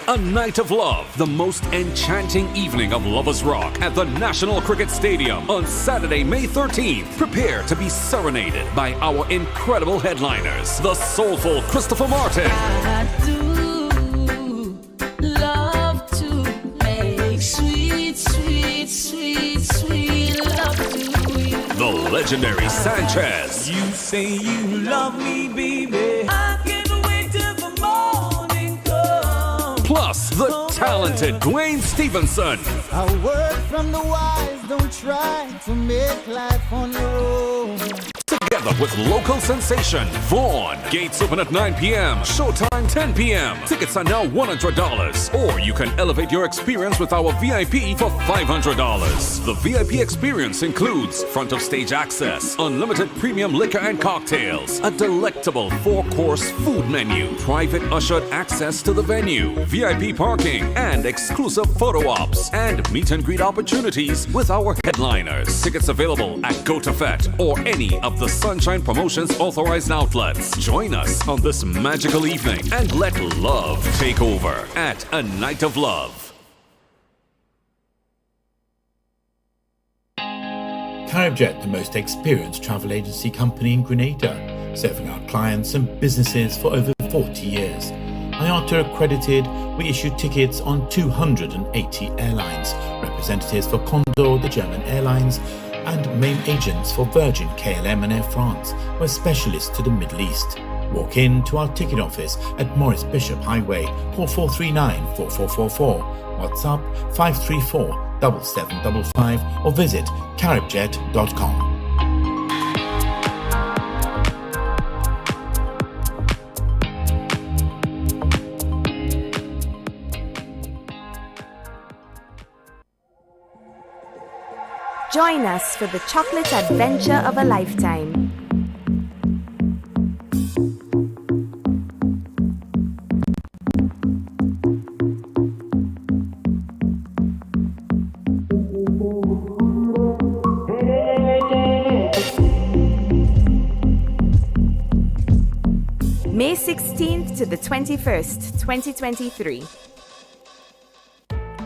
A Night of Love, the most enchanting evening of Lovers Rock at the National Cricket Stadium on Saturday, May 13th. Prepare to be serenaded by our incredible headliners, the soulful Christopher Martin. I do love to make sweet, sweet, sweet, sweet love to you. The legendary Sanchez. You say you love me, baby. I can't wait till the morning comes. Plus, the talented Dwayne Stevenson. A word from the wise, don't try to make life on your own. Together with local sensation, Vaughn. Gates open at 9 p.m. Showtime 10 p.m. Tickets are now $100. Or you can elevate your experience with our VIP for $500. The VIP experience includes front of stage access, unlimited premium liquor and cocktails, a delectable 4-course food menu, private ushered access to the venue, VIP parking, and exclusive photo ops, and meet and greet opportunities with our headliners. Tickets available at GoToFet or any of the Sunshine Promotions authorized outlets. Join us on this magical evening and let love take over at A Night of Love. Caribjet, the most experienced travel agency company in Grenada, serving our clients and businesses for over 40 years. IATA accredited, we issue tickets on 280 airlines, representatives for Condor, the German airlines, and main agents for Virgin, KLM and Air France. We're specialists to the Middle East. Walk in to our ticket office at Morris Bishop Highway, call 439-4444, WhatsApp 534-7755 or visit caribjet.com. Join us for the chocolate adventure of a lifetime. May 16th to the 21st, 2023.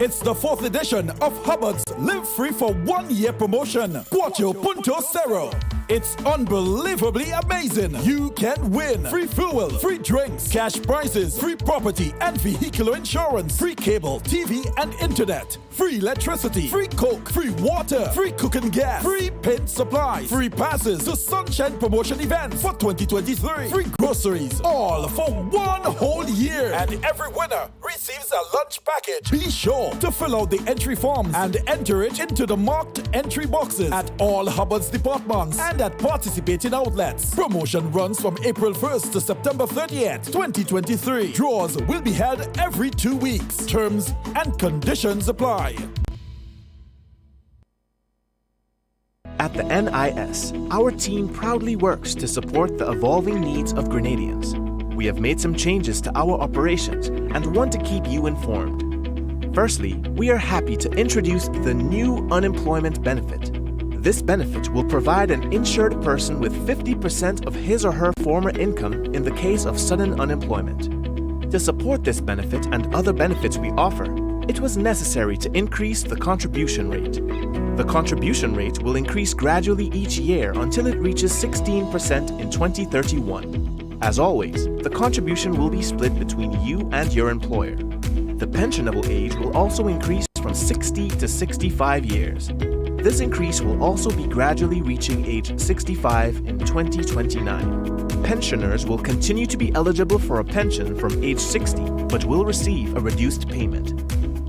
It's the 4th edition of Hubbard's Live Free for 1 year promotion. Cuatro Punto Cero. It's unbelievably amazing. You can win free fuel, free drinks, cash prizes, free property and vehicular insurance, free cable, TV and internet, free electricity, free coke, free water, free cooking gas, free paint supplies, free passes to Sunshine Promotion events for 2023, free groceries, all for 1 whole year. And every winner receives a lunch package. Be sure to fill out the entry forms and enter it into the marked entry boxes at all Hubbard's departments and at participating outlets. Promotion runs from April 1st to September 30th, 2023. Draws will be held every 2 weeks. Terms and conditions apply. At the NIS, our team proudly works to support the evolving needs of Grenadians. We have made some changes to our operations and want to keep you informed. Firstly, we are happy to introduce the new unemployment benefit. This benefit will provide an insured person with 50% of his or her former income in the case of sudden unemployment. To support this benefit and other benefits we offer, it was necessary to increase the contribution rate. The contribution rate will increase gradually each year until it reaches 16% in 2031. As always, the contribution will be split between you and your employer. The pensionable age will also increase from 60 to 65 years. This increase will also be gradually reaching age 65 in 2029. Pensioners will continue to be eligible for a pension from age 60, but will receive a reduced payment.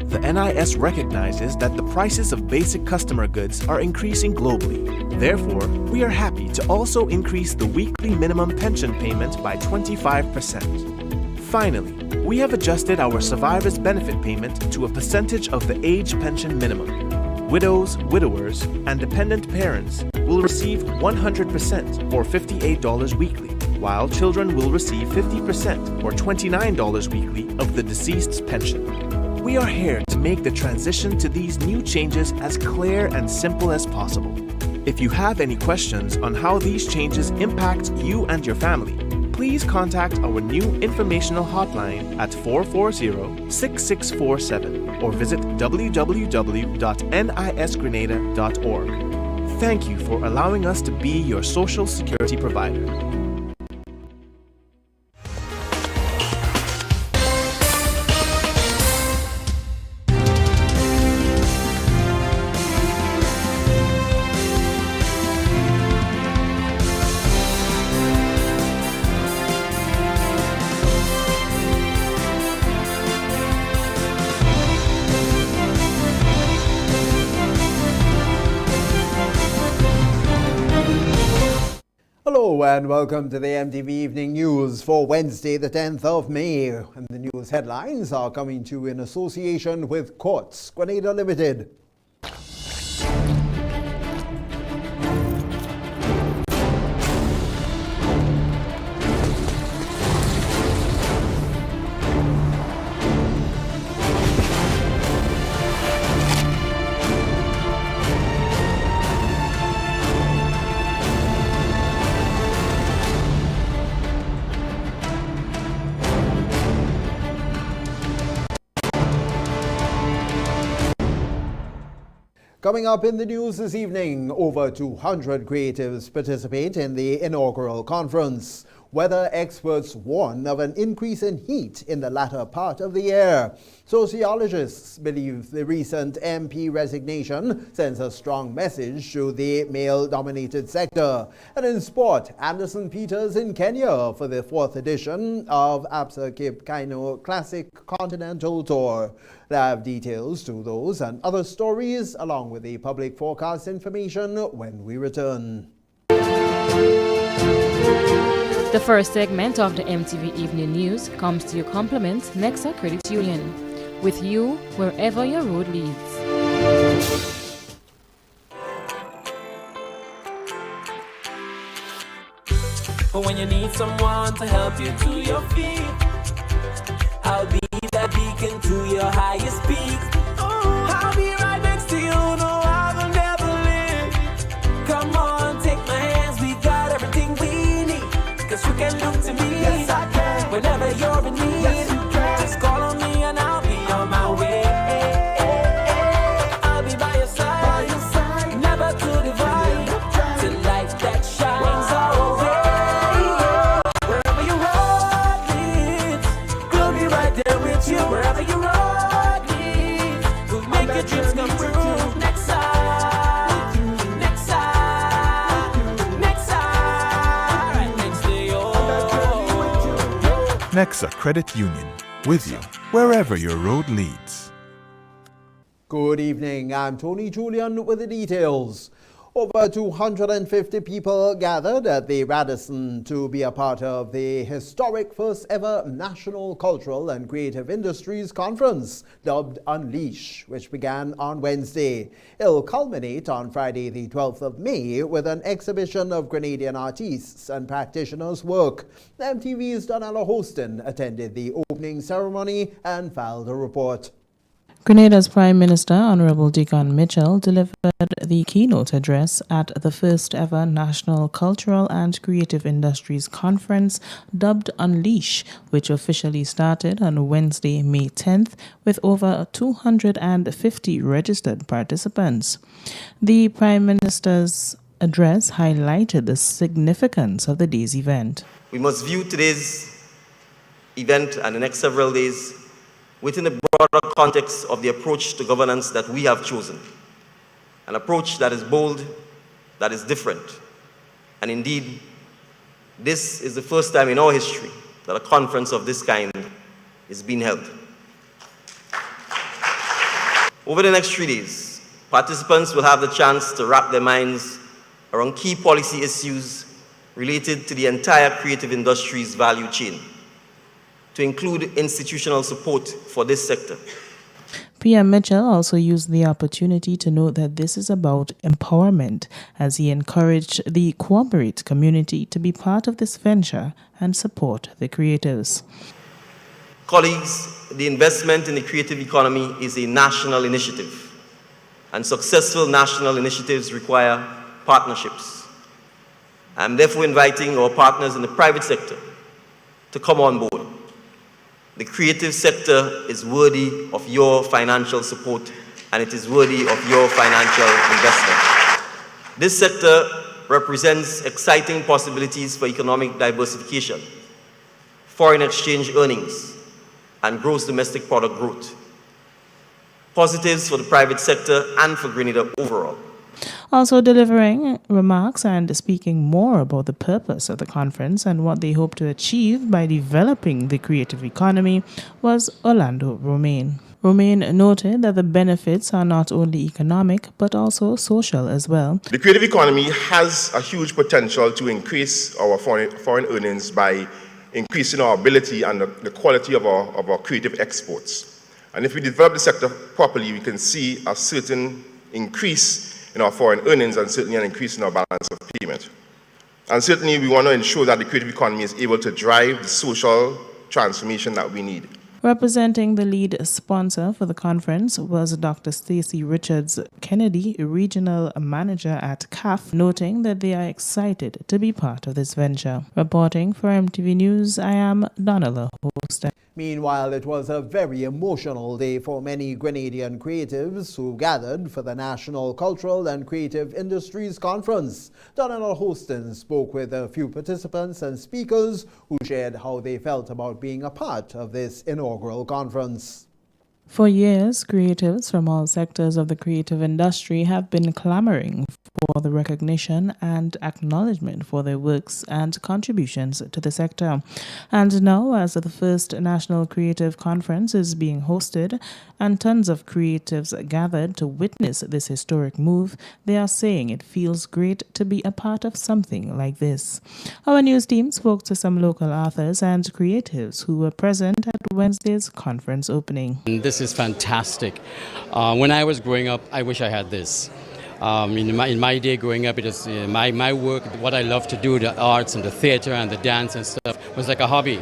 The NIS recognizes that the prices of basic customer goods are increasing globally. Therefore, we are happy to also increase the weekly minimum pension payment by 25%. Finally, we have adjusted our survivor's benefit payment to a percentage of the age pension minimum. Widows, widowers, and dependent parents will receive 100% or $58 weekly, while children will receive 50% or $29 weekly of the deceased's pension. We are here to make the transition to these new changes as clear and simple as possible. If you have any questions on how these changes impact you and your family, please contact our new informational hotline at 440-6647 or visit www.nisgrenada.org. Thank you for allowing us to be your social security provider. Hello and welcome to the MTV Evening News for Wednesday, the 10th of May. And the news headlines are coming to you in association with Courts Grenada Limited. Coming up in the news this evening, over 200 creatives participate in the inaugural conference. Weather experts warn of an increase in heat in the latter part of the year. Sociologists believe the recent MP resignation sends a strong message to the male-dominated sector. And in sport, Anderson Peters in Kenya for the 4th edition of APSA Cape Kaino Classic Continental Tour. They have details to those and other stories, along with the public forecast information when we return. The first segment of the MTV Evening News comes to you compliment Nexa Credit Union. With you wherever your road leads. But when you need someone to help you to your feet, I'll be that beacon to your highest peak. Oh, I'll be right next to you, no, I will never leave. Come on, take my hands, we got everything we need. Cause you can look to me, yes I can. Whenever you're in need, yes you can. Just call on me and I'll be on my way. I'll be by your side, never to divide, to light that shines our way. Wherever your road leads, we'll be right there with you. Wherever your road leads, we'll make your dreams come true. Next side, next side, next side, right next to you. Nexa Credit Union, with you wherever your road leads. Good evening, I'm Tony Julian with the details. Over 250 people gathered at the Radisson to be a part of the historic first ever National Cultural and Creative Industries Conference, dubbed Unleash, which began on Wednesday. It'll culminate on Friday the 12th of May with an exhibition of Grenadian artists and practitioners' work. MTV's Donella Hostin attended the opening ceremony and filed a report. Grenada's Prime Minister, Honorable Deacon Mitchell, delivered the keynote address at the first ever National Cultural and Creative Industries Conference, dubbed Unleash, which officially started on Wednesday, May 10th, with over 250 registered participants. The Prime Minister's address highlighted the significance of the day's event. We must view today's event and the next several days within the broader context of the approach to governance that we have chosen. An approach that is bold, that is different. And indeed, this is the first time in our history that a conference of this kind is being held. Over the next 3 days, participants will have the chance to wrap their minds around key policy issues related to the entire creative industry's value chain, to include institutional support for this sector. PM Mitchell also used the opportunity to note that this is about empowerment, as he encouraged the corporate community to be part of this venture and support the creatives. Colleagues, the investment in the creative economy is a national initiative, and successful national initiatives require partnerships. I'm therefore inviting our partners in the private sector to come on board. The creative sector is worthy of your financial support, and it is worthy of your financial investment. This sector represents exciting possibilities for economic diversification, foreign exchange earnings, and gross domestic product growth. Positives for the private sector and for Grenada overall. Also delivering remarks and speaking more about the purpose of the conference and what they hope to achieve by developing the creative economy was Orlando Romaine. Romaine noted that the benefits are not only economic but also social as well. The creative economy has a huge potential to increase our foreign earnings by increasing our ability and the quality of our creative exports. And if we develop the sector properly, we can see a certain increase in our foreign earnings and certainly an increase in our balance of payment. And certainly we want to ensure that the creative economy is able to drive the social transformation that we need. Representing the lead sponsor for the conference was Dr. Stacey Richards Kennedy, Regional Manager at CAF, noting that they are excited to be part of this venture. Reporting for MTV News, I am Donala Host. Meanwhile, it was a very emotional day for many Grenadian creatives who gathered for the National Cultural and Creative Industries Conference. Donald Hostin spoke with a few participants and speakers who shared how they felt about being a part of this inaugural conference. For years, creatives from all sectors of the creative industry have been clamoring for the recognition and acknowledgement for their works and contributions to the sector. And now, as the first National Creative Conference is being hosted and tons of creatives gathered to witness this historic move, they are saying it feels great to be a part of something like this. Our news team spoke to some local authors and creatives who were present at Wednesday's conference opening. This is fantastic. When I was growing up, I wish I had this. In my day growing up, it was my work, what I love to do, the arts and the theater and the dance and stuff, was like a hobby.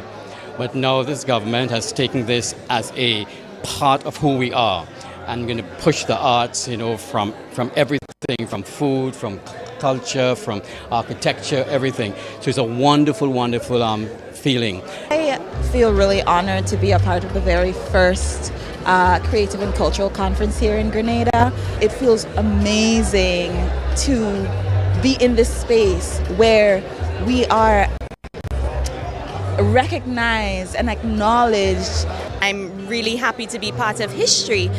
But now this government has taken this as a part of who we are, and going to push the arts, from everything, from food, from culture, from architecture, everything. So it's a wonderful, wonderful feeling. I feel really honored to be a part of the very first creative and cultural conference here in Grenada. It feels amazing to be in this space where we are recognized and acknowledged. I'm really happy to be part of history.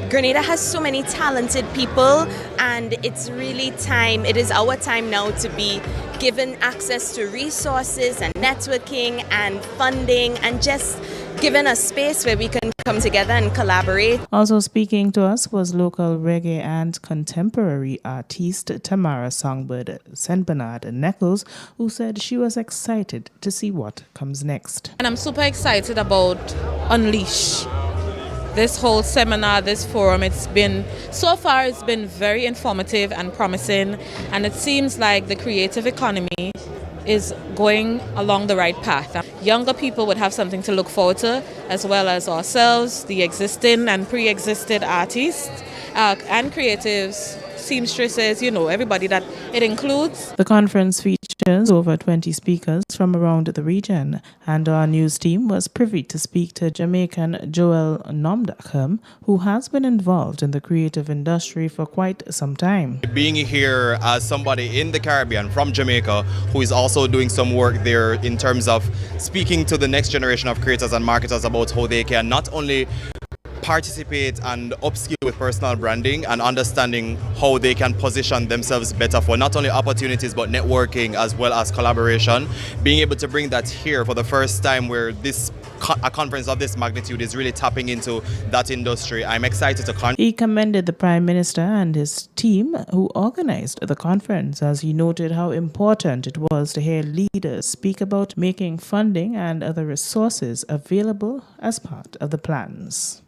Grenada has so many talented people, and it's really time, it is our time now to be given access to resources and networking and funding, and just given a space where we can come together and collaborate. Also speaking to us was local reggae and contemporary artiste Tamara Songbird St. Bernard Neckles, who said she was excited to see what comes next. And I'm super excited about Unleash. This whole seminar, this forum, so far it's been very informative and promising, and it seems like the creative economy is going along the right path. Younger people would have something to look forward to, as well as ourselves, the existing and pre-existed artists and creatives, seamstresses, everybody that it includes. The conference features over 20 speakers from around the region, and our news team was privy to speak to Jamaican Joel Nomdakham, who has been involved in the creative industry for quite some time. Being here as somebody in the Caribbean from Jamaica who is also doing some work there in terms of speaking to the next generation of creators and marketers about how they can not only participate and upskill with personal branding and understanding how they can position themselves better for not only opportunities but networking as well as collaboration. Being able to bring that here for the first time, where a conference of this magnitude is really tapping into that industry. I'm excited to He commended the Prime Minister and his team who organized the conference, as he noted how important it was to hear leaders speak about making funding and other resources available as part of the plans.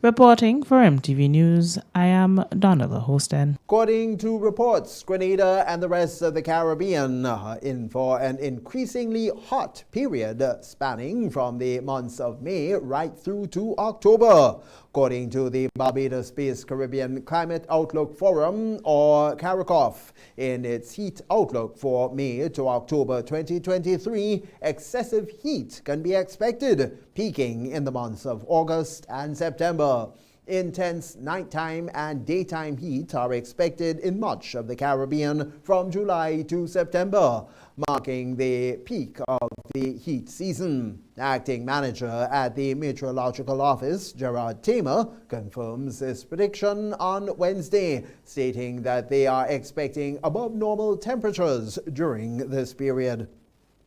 Reporting for MTV News, I am Donella Hosten. According to reports, Grenada and the rest of the Caribbean are in for an increasingly hot period spanning from the months of May right through to October. According to the Barbados-based Caribbean Climate Outlook Forum, or CARICOF, in its heat outlook for May to October 2023, excessive heat can be expected, peaking in the months of August and September. Intense nighttime and daytime heat are expected in much of the Caribbean from July to September, marking the peak of the heat season. Acting manager at the Meteorological Office, Gerard Tamer, confirms this prediction on Wednesday, stating that they are expecting above normal temperatures during this period.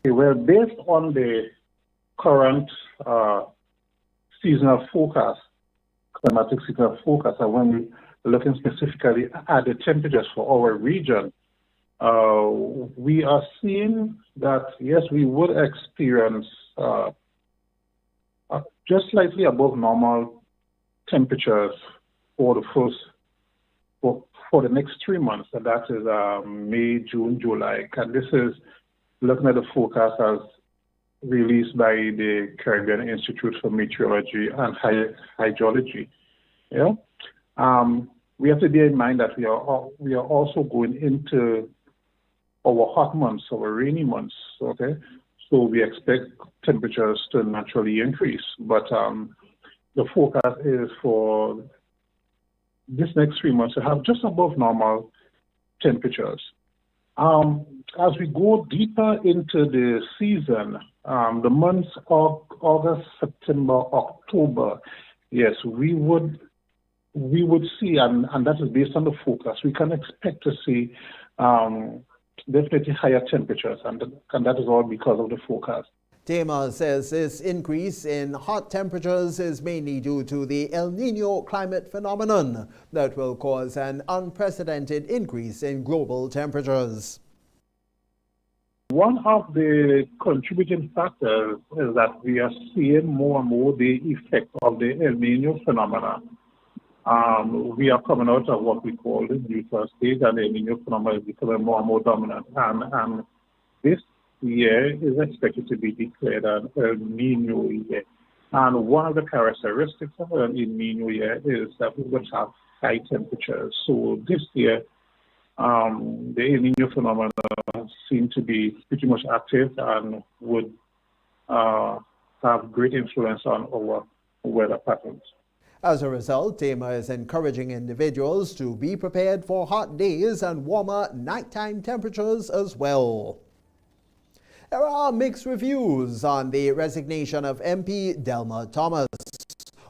Well, based on the current seasonal forecast, climatic seasonal forecast, and when we're looking specifically at the temperatures for our region, we are seeing that, yes, we would experience just slightly above normal temperatures for the next 3 months, and that is May, June, July. And this is looking at the forecast as released by the Caribbean Institute for Meteorology and Hydrology. Yeah, we have to bear in mind that we are also going into our hot months, our rainy months. Okay, so we expect temperatures to naturally increase, but the forecast is for this next 3 months to have just above normal temperatures. As we go deeper into the season, the months of August, September, October, yes, we would see, and that is based on the forecast, we can expect to see definitely higher temperatures, and that is all because of the forecast. Tamer says this increase in hot temperatures is mainly due to the El Nino climate phenomenon that will cause an unprecedented increase in global temperatures. One of the contributing factors is that we are seeing more and more the effect of the El Nino phenomena. We are coming out of what we call the neutral state, and the El Nino phenomena is becoming more and more dominant. And this year is expected to be declared an El Nino year. And one of the characteristics of an El Nino year is that we will have high temperatures. So this year, the El Nino phenomena seem to be pretty much active and would have great influence on our weather patterns. As a result, Tamer is encouraging individuals to be prepared for hot days and warmer nighttime temperatures as well. There are mixed reviews on the resignation of MP Delma Thomas.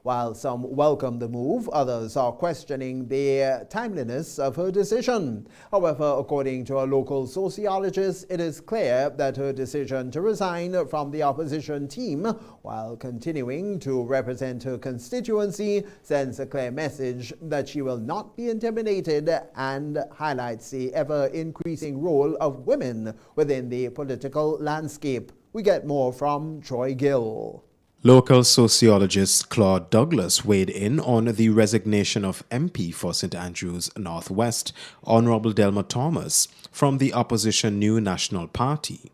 While some welcome the move, others are questioning the timeliness of her decision. However, according to a local sociologist, it is clear that her decision to resign from the opposition team while continuing to represent her constituency sends a clear message that she will not be intimidated and highlights the ever-increasing role of women within the political landscape. We get more from Troy Gill. Local sociologist Claude Douglas weighed in on the resignation of MP for St. Andrews Northwest, Honorable Delma Thomas, from the opposition New National Party.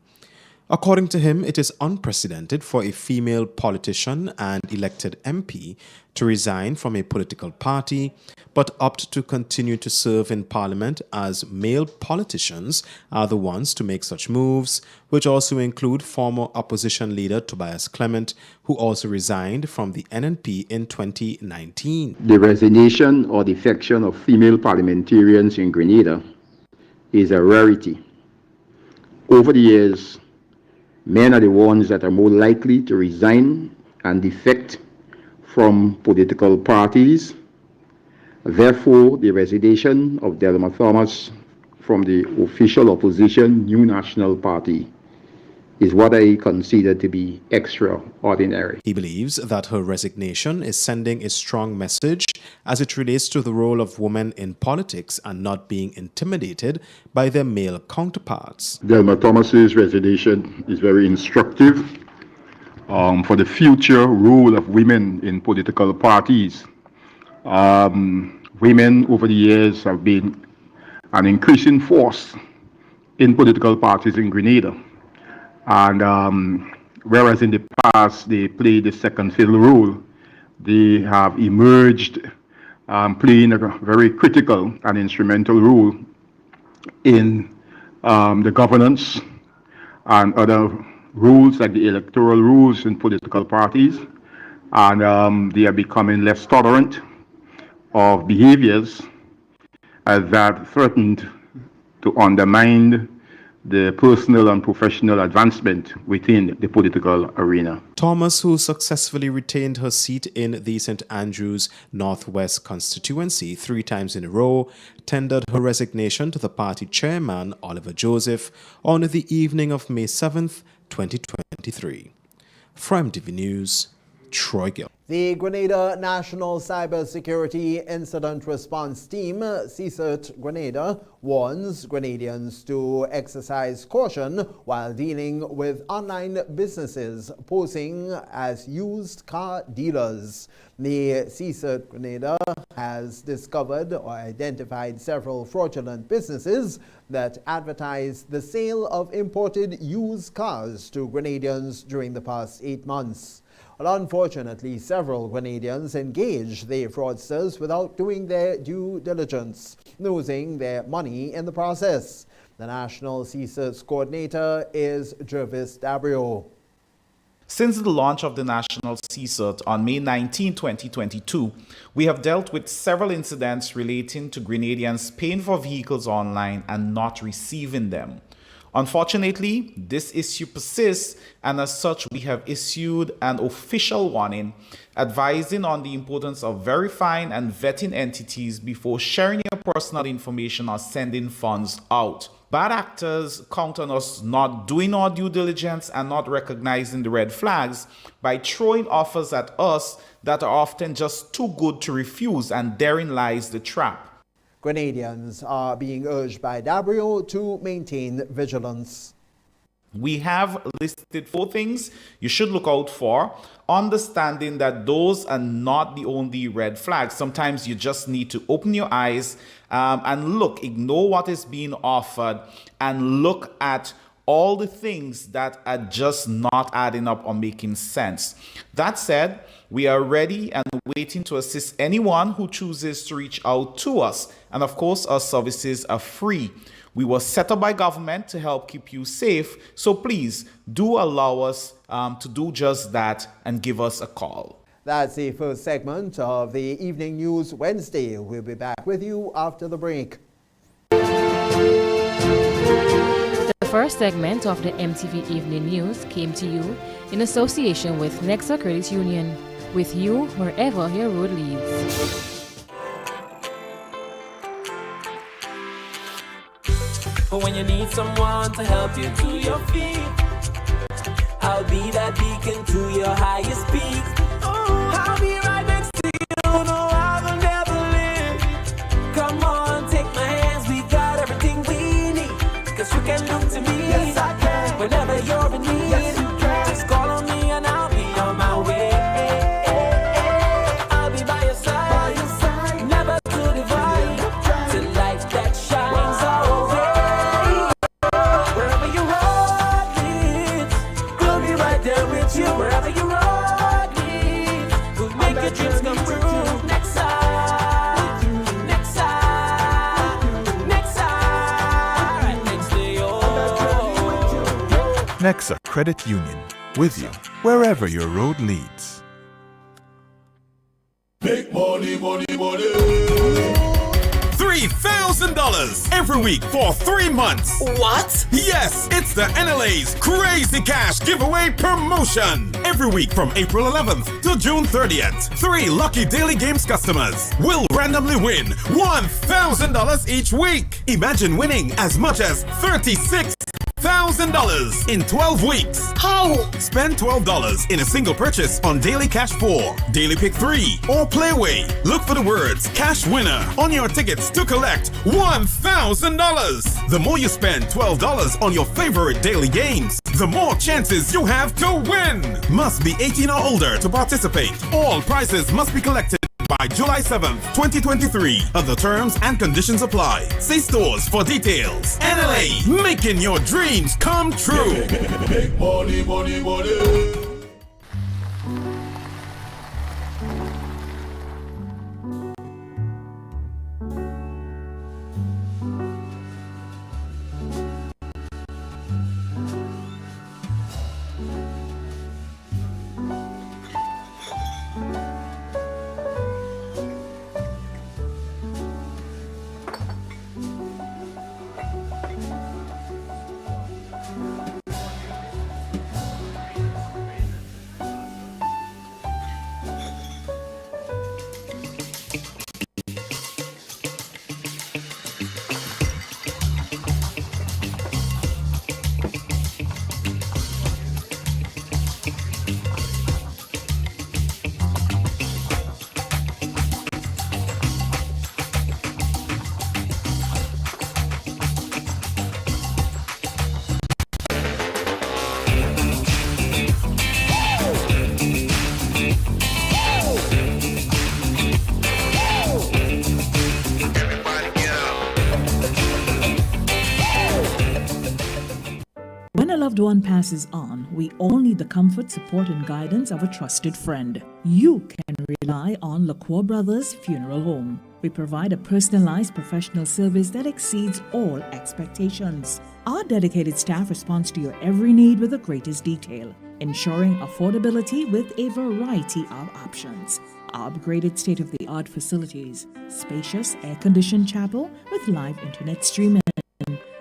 According to him, it is unprecedented for a female politician and elected MP to resign from a political party, but opt to continue to serve in Parliament, as male politicians are the ones to make such moves, which also include former opposition leader Tobias Clement, who also resigned from the NNP in 2019. The resignation or defection of female parliamentarians in Grenada is a rarity. Over the years, men are the ones that are more likely to resign and defect from political parties. Therefore, the resignation of Delma Thomas from the official opposition New National Party is what I consider to be extraordinary. He believes that her resignation is sending a strong message as it relates to the role of women in politics and not being intimidated by their male counterparts. Delma Thomas's resignation is very instructive for the future role of women in political parties. Women over the years have been an increasing force in political parties in Grenada. And whereas in the past they played the second fiddle role, they have emerged playing a very critical and instrumental role in the governance and other rules like the electoral rules in political parties. And they are becoming less tolerant of behaviors that threatened to undermine the personal and professional advancement within the political arena. Thomas, who successfully retained her seat in the St. Andrews Northwest constituency 3 times in a row, tendered her resignation to the party chairman, Oliver Joseph, on the evening of May 7th, 2023. From Mtv News, Troy Gill. The Grenada National Cybersecurity Incident Response Team, CSIRT Grenada, warns Grenadians to exercise caution while dealing with online businesses posing as used car dealers. The CSIRT Grenada has discovered or identified several fraudulent businesses that advertise the sale of imported used cars to Grenadians during the past 8 months. Well, unfortunately, several Grenadians engaged the fraudsters without doing their due diligence, losing their money in the process. The National CSIRT's coordinator is Jervis Dabrio. Since the launch of the National CSIRT on May 19, 2022, we have dealt with several incidents relating to Grenadians paying for vehicles online and not receiving them. Unfortunately, this issue persists, and as such, we have issued an official warning advising on the importance of verifying and vetting entities before sharing your personal information or sending funds out. Bad actors count on us not doing our due diligence and not recognizing the red flags by throwing offers at us that are often just too good to refuse, and therein lies the trap. Grenadians are being urged by Dabrio to maintain vigilance. We have listed 4 things you should look out for, understanding that those are not the only red flags. Sometimes you just need to open your eyes and look, ignore what is being offered, and look at all the things that are just not adding up or making sense. That said, we are ready and waiting to assist anyone who chooses to reach out to us. And of course, our services are free. We were set up by government to help keep you safe. So please do allow us to do just that and give us a call. That's the first segment of the Evening News Wednesday. We'll be back with you after the break. The first segment of the MTV Evening News came to you in association with Nexa Credit Union, with you wherever your road leads. But when you need someone to help you to your feet, I'll be that beacon to your highest peak. I'll be right next to you, no, I will never leave. Come on, take my hands, we got everything we need. 'Cause you can look to me, yes I can, whenever you're in need. Yes you can, just call on me and I'll be on my way. I'll be by your side, never to divide, to light that shines our way. Wherever your road leads, we'll be right there with you. Wherever your road leads, we'll make your dreams come true. Next side, next side, next side, right next to you. Nexa Credit Union, with you wherever your road leads. Make money, money, money. $3,000 every week for 3 months. What? Yes, it's the NLA's Crazy Cash Giveaway Promotion. Every week from April 11th to June 30th, 3 lucky Daily Games customers will randomly win $1,000 each week. Imagine winning as much as $36,000 $1,000 in 12 weeks. How? Spend $12 in a single purchase on Daily Cash 4, Daily Pick 3, or Playway. Look for the words Cash Winner on your tickets to collect $1,000. The more you spend $12 on your favorite daily games, the more chances you have to win. Must be 18 or older to participate. All prizes must be collected by July 7th, 2023. Other terms and conditions apply. See stores for details. NLA, making your dreams come true. Big money, money, money. When a loved one passes on, we all need the comfort, support, and guidance of a trusted friend. You can rely on LaCroix Brothers Funeral Home. We provide a personalized professional service that exceeds all expectations. Our dedicated staff responds to your every need with the greatest detail, ensuring affordability with a variety of options. Our upgraded state-of-the-art facilities, spacious air-conditioned chapel with live internet streaming,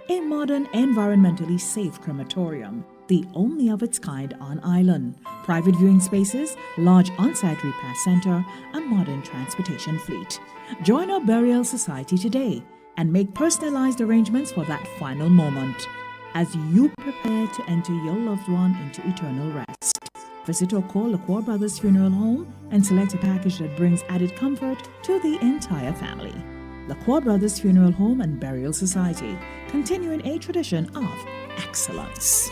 a modern, environmentally safe crematorium, the only of its kind on island, private viewing spaces, large on-site repast center, a modern transportation fleet. Join our burial society today and make personalized arrangements for that final moment as you prepare to enter your loved one into eternal rest. Visit or call LaCroix Brothers Funeral Home and select a package that brings added comfort to the entire family. LaCroix Brothers Funeral Home and Burial Society, continuing a tradition of excellence.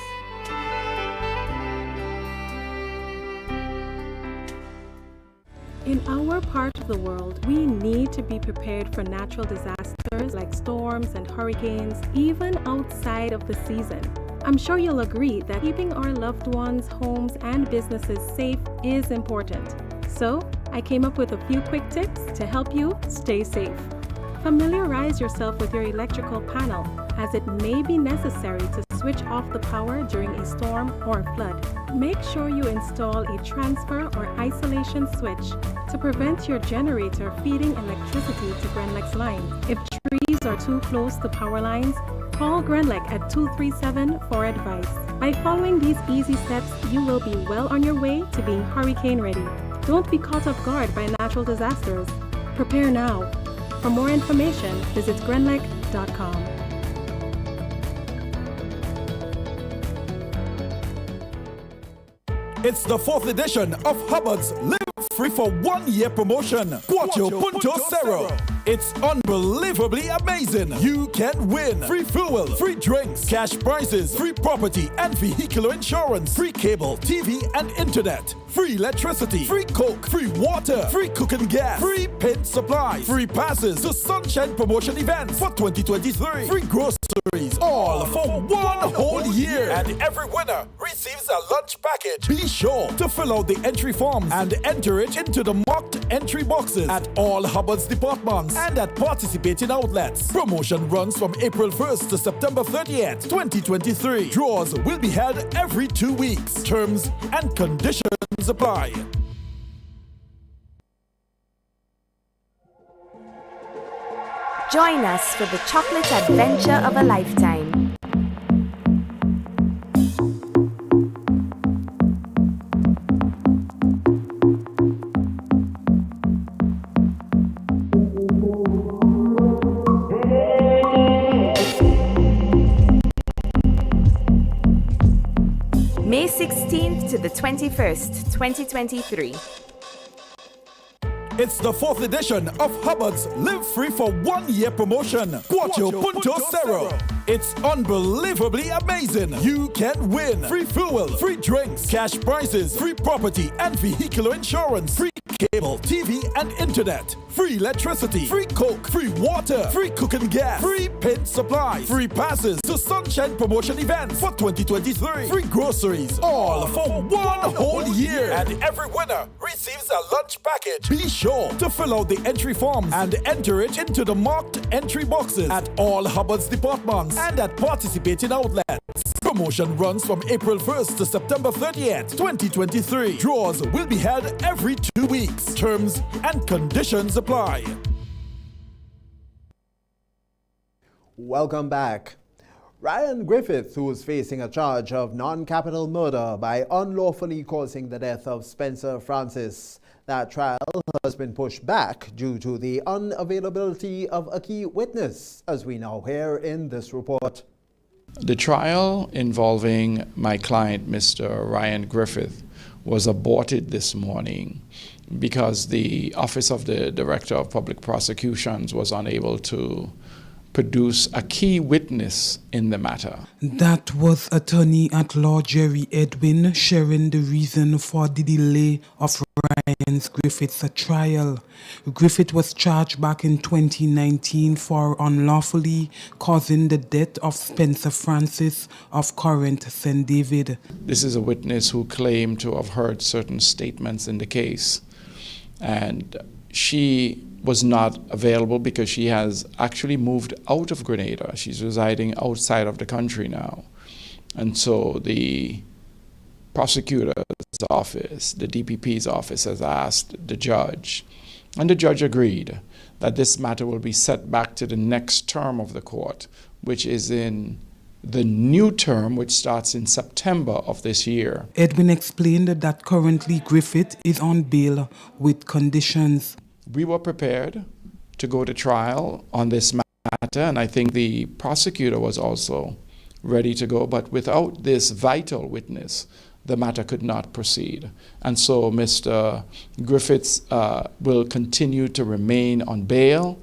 In our part of the world, we need to be prepared for natural disasters like storms and hurricanes, even outside of the season. I'm sure you'll agree that keeping our loved ones' homes and businesses safe is important. So, I came up with a few quick tips to help you stay safe. Familiarize yourself with your electrical panel, as it may be necessary to switch off the power during a storm or flood. Make sure you install a transfer or isolation switch to prevent your generator feeding electricity to Grenlec's line. If trees are too close to power lines, call Grenlec at 237 for advice. By following these easy steps, you will be well on your way to being hurricane ready. Don't be caught off guard by natural disasters. Prepare now. For more information, visit grenlec.com. It's the 4th edition of Hubbard's Live Free for 1 year promotion. Cuatro Punto Cero. It's unbelievably amazing. You can win free fuel, free drinks, cash prizes, free property and vehicular insurance, free cable, TV and internet, free electricity, free coke, free water, free cooking gas, free paint supplies, free passes to Sunshine Promotion events for 2023, free groceries, all for 1 whole year. And every winner receives a lunch package. Be sure to fill out the entry forms and enter it into the marked entry boxes at all Hubbard's departments and at participating outlets. Promotion runs from April 1st to September 30th, 2023. Draws will be held every 2 weeks. Terms and conditions apply. Join us for the chocolate adventure of a lifetime. to the 21st, 2023. It's the 4th edition of Hubbard's Live Free for 1 year promotion. Cuatro Punto Cero. It's unbelievably amazing. You can win free fuel, free drinks, cash prizes, free property and vehicular insurance, free cable, TV and internet, free electricity, free coke, free water, free cooking gas, free paint supplies, free passes to Sunshine Promotion events for 2023, free groceries, all for 1 whole year. And every winner receives a lunch package. Be sure to fill out the entry forms and enter it into the marked entry boxes at all Hubbard's departments and at participating outlets. Promotion runs from April 1st to September 30th, 2023. Draws will be held every 2 weeks. Terms and conditions apply. Welcome back. Ryan Griffith, who is facing a charge of non-capital murder by unlawfully causing the death of Spencer Francis. That trial has been pushed back due to the unavailability of a key witness, as we now hear in this report. The trial involving my client, Mr. Ryan Griffith, was aborted this morning because the Office of the Director of Public Prosecutions was unable to produce a key witness in the matter. That was Attorney at Law Jerry Edwin sharing the reason for the delay of Ryan Griffith's trial. Griffith was charged back in 2019 for unlawfully causing the death of Spencer Francis of Corinth, St. David. This is a witness who claimed to have heard certain statements in the case, and she was not available because she has actually moved out of Grenada. She's residing outside of the country now. And so the prosecutor's office, the DPP's office, has asked the judge, and the judge agreed that this matter will be set back to the next term of the court, which is in the new term, which starts in September of this year. Edwin explained that currently Griffith is on bail with conditions. We were prepared to go to trial on this matter, and I think the prosecutor was also ready to go, but without this vital witness, the matter could not proceed. And so Mr. Griffiths will continue to remain on bail,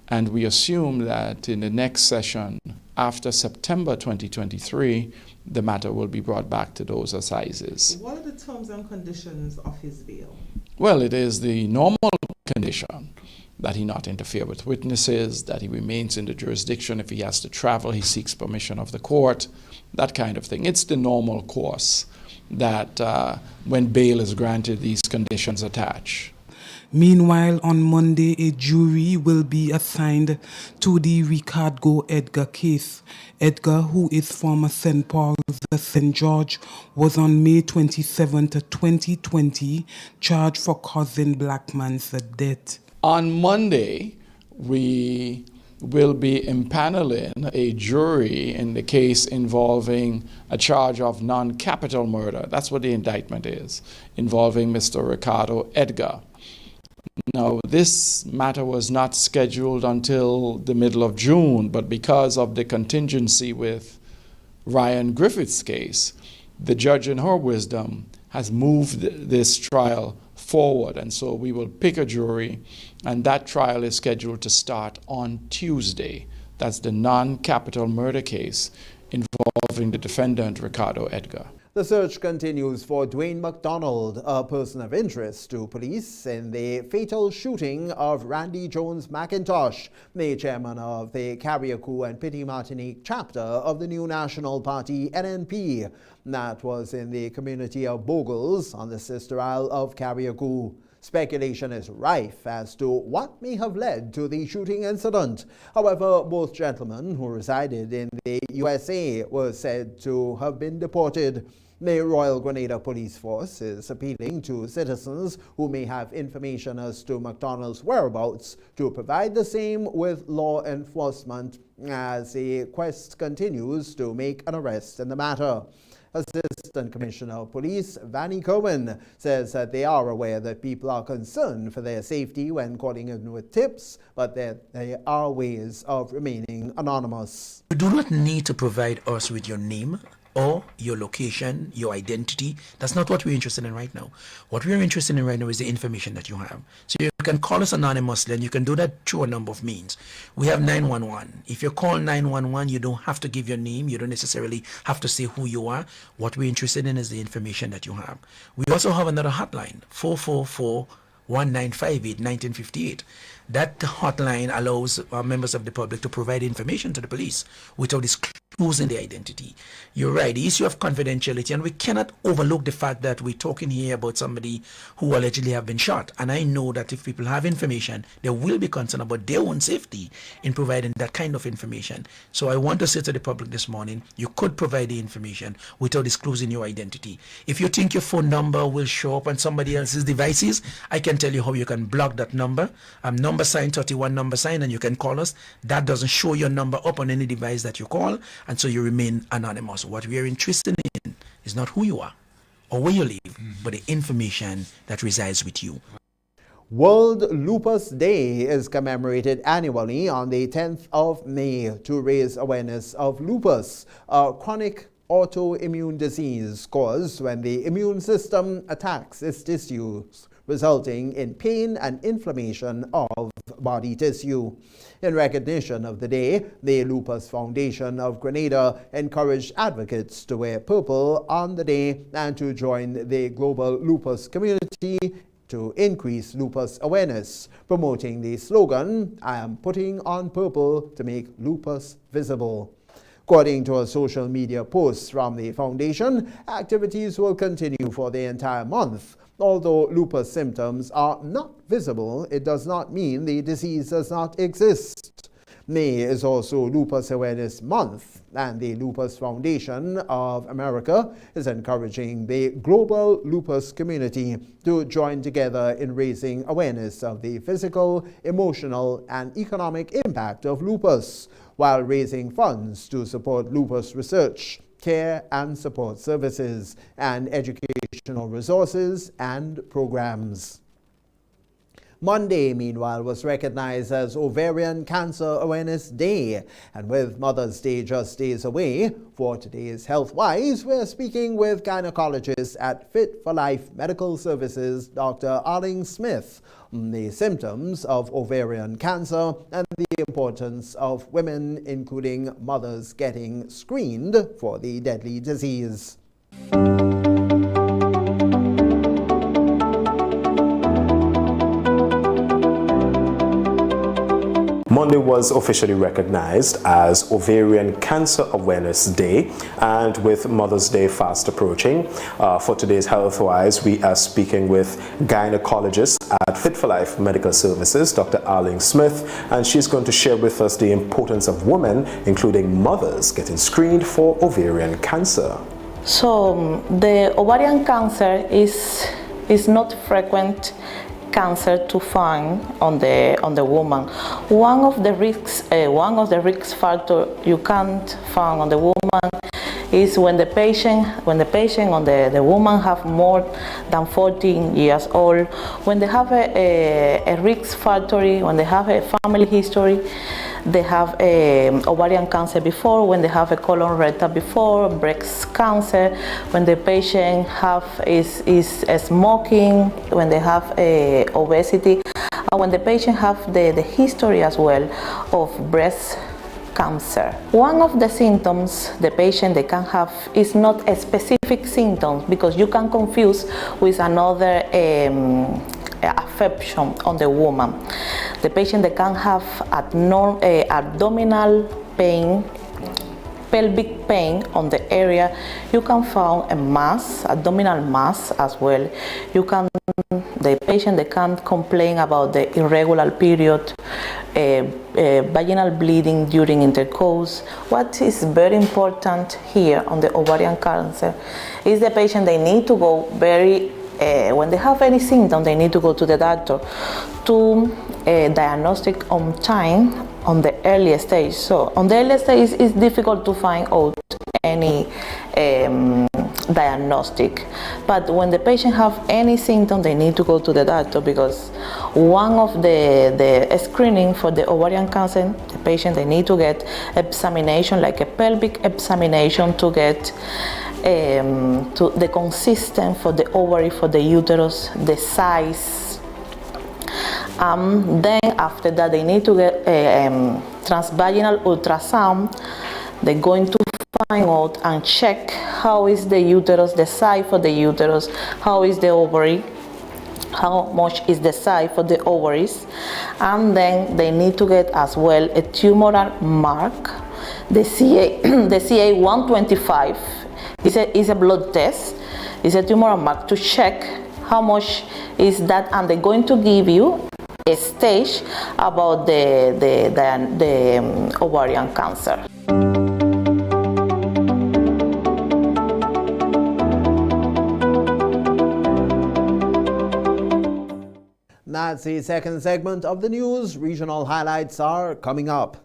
and we assume that in the next session, after September 2023, the matter will be brought back to those assizes. What are the terms and conditions of his bail? Well, it is the normal condition that he not interfere with witnesses, that he remains in the jurisdiction. If he has to travel, he seeks permission of the court, that kind of thing. It's the normal course that when bail is granted, these conditions attach. Meanwhile, on Monday, a jury will be assigned to the Ricardo Edgar case. Edgar, who is former St. Paul's St. George, was on May 27, 2020, charged for causing black man's death. On Monday, we will be impaneling a jury in the case involving a charge of non-capital murder. That's what the indictment is, involving Mr. Ricardo Edgar. Now, this matter was not scheduled until the middle of June, but because of the contingency with Ryan Griffith's case, the judge in her wisdom has moved this trial forward. And so we will pick a jury, and that trial is scheduled to start on Tuesday. That's the non-capital murder case involving the defendant, Ricardo Edgar. The search continues for Dwayne McDonald, a person of interest to police in the fatal shooting of Randy Jones McIntosh, the chairman of the Carriacou and Petit Martinique chapter of the new National Party NNP. That was in the community of Bogles on the sister isle of Carriacou. Speculation is rife as to what may have led to the shooting incident. However, both gentlemen who resided in the USA were said to have been deported. The Royal Grenada Police Force is appealing to citizens who may have information as to McDonald's whereabouts to provide the same with law enforcement as the quest continues to make an arrest in the matter. Assistant Commissioner of Police Vanny Cohen says that they are aware that people are concerned for their safety when calling in with tips, but that there are ways of remaining anonymous. You do not need to provide us with your name or your location, your identity. That's not what we're interested in right now. What we're interested in right now is the information that you have. So you can call us anonymously, and you can do that through a number of means. We have 911. If you call 911, you don't have to give your name. You don't necessarily have to say who you are. What we're interested in is the information that you have. We also have another hotline, 444-1958-1958. That hotline allows members of the public to provide information to the police without disclosing their identity. You're right, the issue of confidentiality, and we cannot overlook the fact that we're talking here about somebody who allegedly have been shot. And I know that if people have information, they will be concerned about their own safety in providing that kind of information. So I want to say to the public this morning, you could provide the information without disclosing your identity. If you think your phone number will show up on somebody else's devices, I can tell you how you can block that number. Number sign 31 number sign, and you can call us. That doesn't show your number up on any device that you call, and so you remain anonymous. What we are interested in is not who you are or where you live, but the information that resides with you. World Lupus Day is commemorated annually on the 10th of May to raise awareness of lupus, a chronic autoimmune disease caused when the immune system attacks its tissues, resulting in pain and inflammation of body tissue. In recognition of the day, the Lupus Foundation of Grenada encouraged advocates to wear purple on the day and to join the global lupus community to increase lupus awareness, promoting the slogan, "I am putting on purple to make lupus visible." According to a social media post from the foundation, activities will continue for the entire month. Although lupus symptoms are not visible, it does not mean the disease does not exist. May is also Lupus Awareness Month, and the Lupus Foundation of America is encouraging the global lupus community to join together in raising awareness of the physical, emotional, and economic impact of lupus, while raising funds to support lupus research, care and support services, and educational resources and programs. Monday, meanwhile, was recognized as Ovarian Cancer Awareness Day. And with Mother's Day just days away, for today's Health Wise, we're speaking with gynecologist at Fit for Life Medical Services, Dr. Arling Smith, on the symptoms of ovarian cancer and the importance of women, including mothers, getting screened for the deadly disease. Monday was officially recognized as Ovarian Cancer Awareness Day, and with Mother's Day fast approaching, for today's Healthwise, we are speaking with gynecologist at Fit for Life Medical Services, Dr. Arling Smith, and she's going to share with us the importance of women, including mothers, getting screened for ovarian cancer. So the ovarian cancer is not frequent cancer to find on the woman. One of the risk factor you can't find on the woman is when the patient or the woman have more than 14 years old, when they have a risk factor, when they have a family history, they have ovarian cancer before, when they have a colon rectal before, breast cancer, when the patient is smoking, when they have obesity, and when the patient have the history as well of breast cancer. One of the symptoms the patient they can have is not a specific symptom, because you can confuse with another affection on the woman. The patient they can have abdominal pain, pelvic pain on the area. You can find a mass, abdominal mass as well. The patient they can complain about the irregular period, vaginal bleeding during intercourse. What is very important here on the ovarian cancer is the patient they need to go when they have any symptom, they need to go to the doctor to diagnostic on time on the early stage. So on the early stage, it's difficult to find out any diagnostic. But when the patient have any symptom, they need to go to the doctor, because one of the screening for the ovarian cancer, the patient, they need to get examination, like a pelvic examination, to get to the consistency for the ovary, for the uterus, the size. Then after that, they need to get a transvaginal ultrasound. They're going to find out and check how is the uterus, the size for the uterus, how is the ovary, how much is the size for the ovaries, and then they need to get as well a tumoral mark, the CA 125. It's a blood test. It's a tumoral mark to check how much is that, and they're going to give you a stage about the ovarian cancer. That's the second segment of the news. Regional highlights are coming up.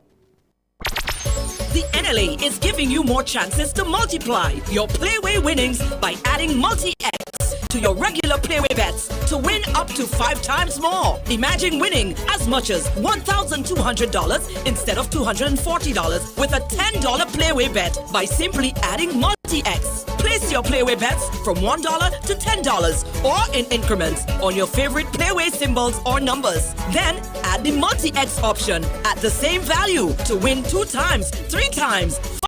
The NLA is giving you more chances to multiply your Playway winnings by adding Multi-X to your regular Playway bets to win up to 5 times more. Imagine winning as much as $1,200 instead of $240 with a $10 Playway bet by simply adding Multi-X. Place your Playway bets from $1 to $10 or in increments on your favorite Playway symbols or numbers. Then add the Multi-X option at the same value to win 2 times, 3 times, 5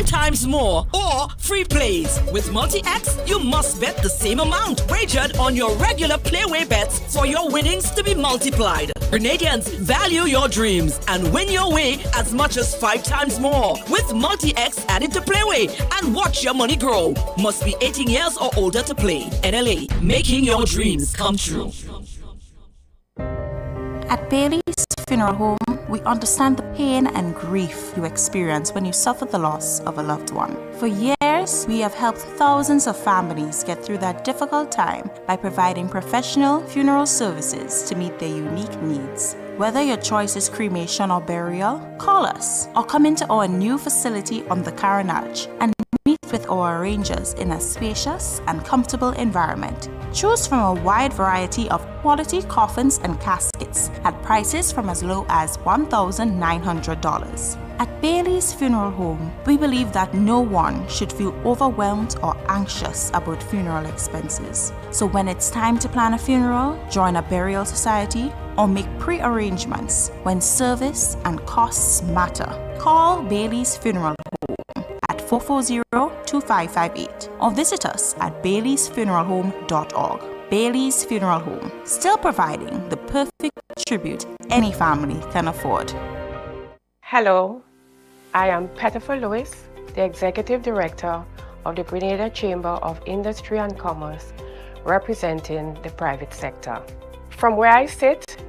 times more, or free plays. With Multi-X, you must bet the same amount wagered on your regular Playway bets for your winnings to be multiplied. Grenadians, value your dreams and win your way as much as 5 times more with Multi-X added to Playway, and watch your money grow. Must be 18 years or older to play. NLA, making your dreams come true. At Bailey's Funeral Home, we understand the pain and grief you experience when you suffer the loss of a loved one. For years, we have helped thousands of families get through that difficult time by providing professional funeral services to meet their unique needs. Whether your choice is cremation or burial, call us or come into our new facility on the Carenage and meet with our arrangers in a spacious and comfortable environment. Choose from a wide variety of quality coffins and caskets at prices from as low as $1,900. At Bailey's Funeral Home, we believe that no one should feel overwhelmed or anxious about funeral expenses. So when it's time to plan a funeral, join a burial society, or make pre-arrangements when service and costs matter, call Bailey's Funeral Home at 440-2558 or visit us at baileysfuneralhome.org. Bailey's Funeral Home, still providing the perfect tribute any family can afford. Hello, I am Pettifer Lewis, the Executive Director of the Grenada Chamber of Industry and Commerce, representing the private sector. From where I sit,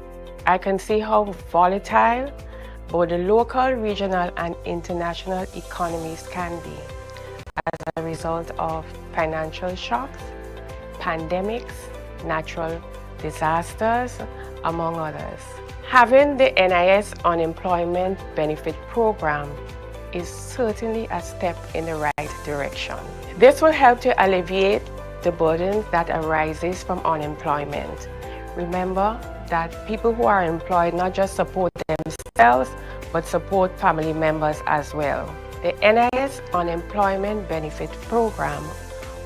I can see how volatile both the local, regional, and international economies can be as a result of financial shocks, pandemics, natural disasters, among others. Having the NIS Unemployment Benefit Program is certainly a step in the right direction. This will help to alleviate the burden that arises from unemployment. Remember that people who are employed not just support themselves, but support family members as well. The NIS Unemployment Benefit Program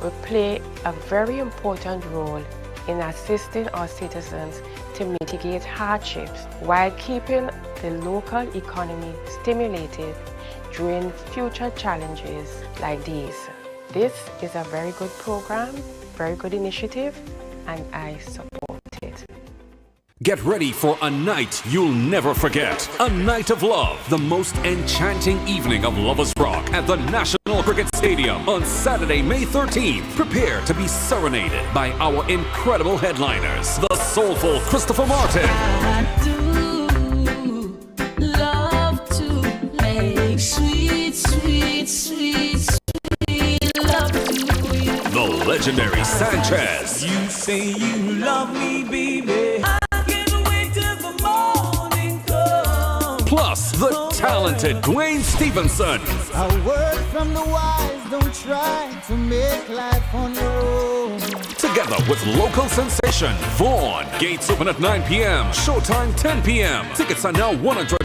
will play a very important role in assisting our citizens to mitigate hardships while keeping the local economy stimulated during future challenges like these. This is a very good program, very good initiative, and I support it. Get ready for a night you'll never forget. A night of love. The most enchanting evening of Lovers Rock at the National Cricket Stadium on Saturday, May 13th. Prepare to be serenaded by our incredible headliners, the soulful Christopher Martin. I do love to make sweet, sweet, sweet, sweet love to you. The legendary Sanchez. You say you love me, baby. I can't wait till the morning comes. plus the talented Dwayne Stevenson. A word from the wise, don't try to make life on your own. Together with local sensation, Vaughn. Gates open at 9 p.m., showtime 10 p.m. Tickets are now $100.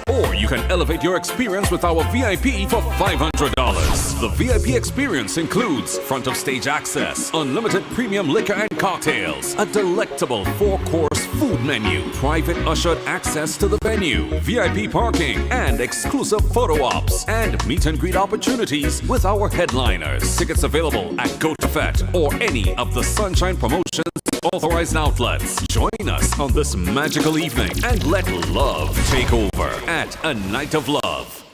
Or you can elevate your experience with our VIP for $500. The VIP experience includes front of stage access, unlimited premium liquor and cocktails, a delectable 4-course food menu, private ushered access to the venue, VIP parking, and exclusive photo ops, and meet and greet opportunities with our headliners. Tickets available at GoToFet or any of the Sunshine Promotions authorized outlets. Join us on this magical evening and let love take over at A Night of Love.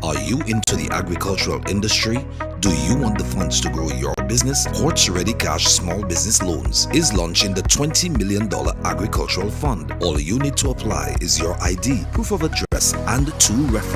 Are you into the agricultural industry? Do you want the funds to grow your business? Hortz Ready Cash Small Business Loans is launching the $20 million Agricultural Fund. All you need to apply is your ID, proof of address, and 2 references,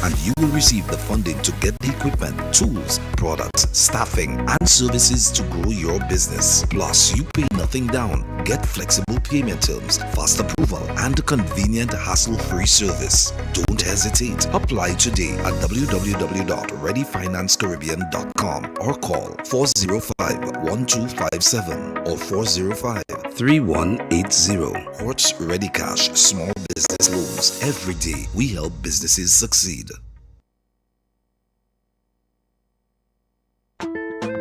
and you will receive the funding to get the equipment, tools, products, staffing, and services to grow your business. Plus, you pay nothing down, get flexible payment terms, fast approval, and a convenient hassle-free service. Don't hesitate. Apply today at www.readyfinancecaribbean.com or call 405-1257 or 405-3180. Hortz Ready Cash Small Business Loans. Every day, we help businesses succeed.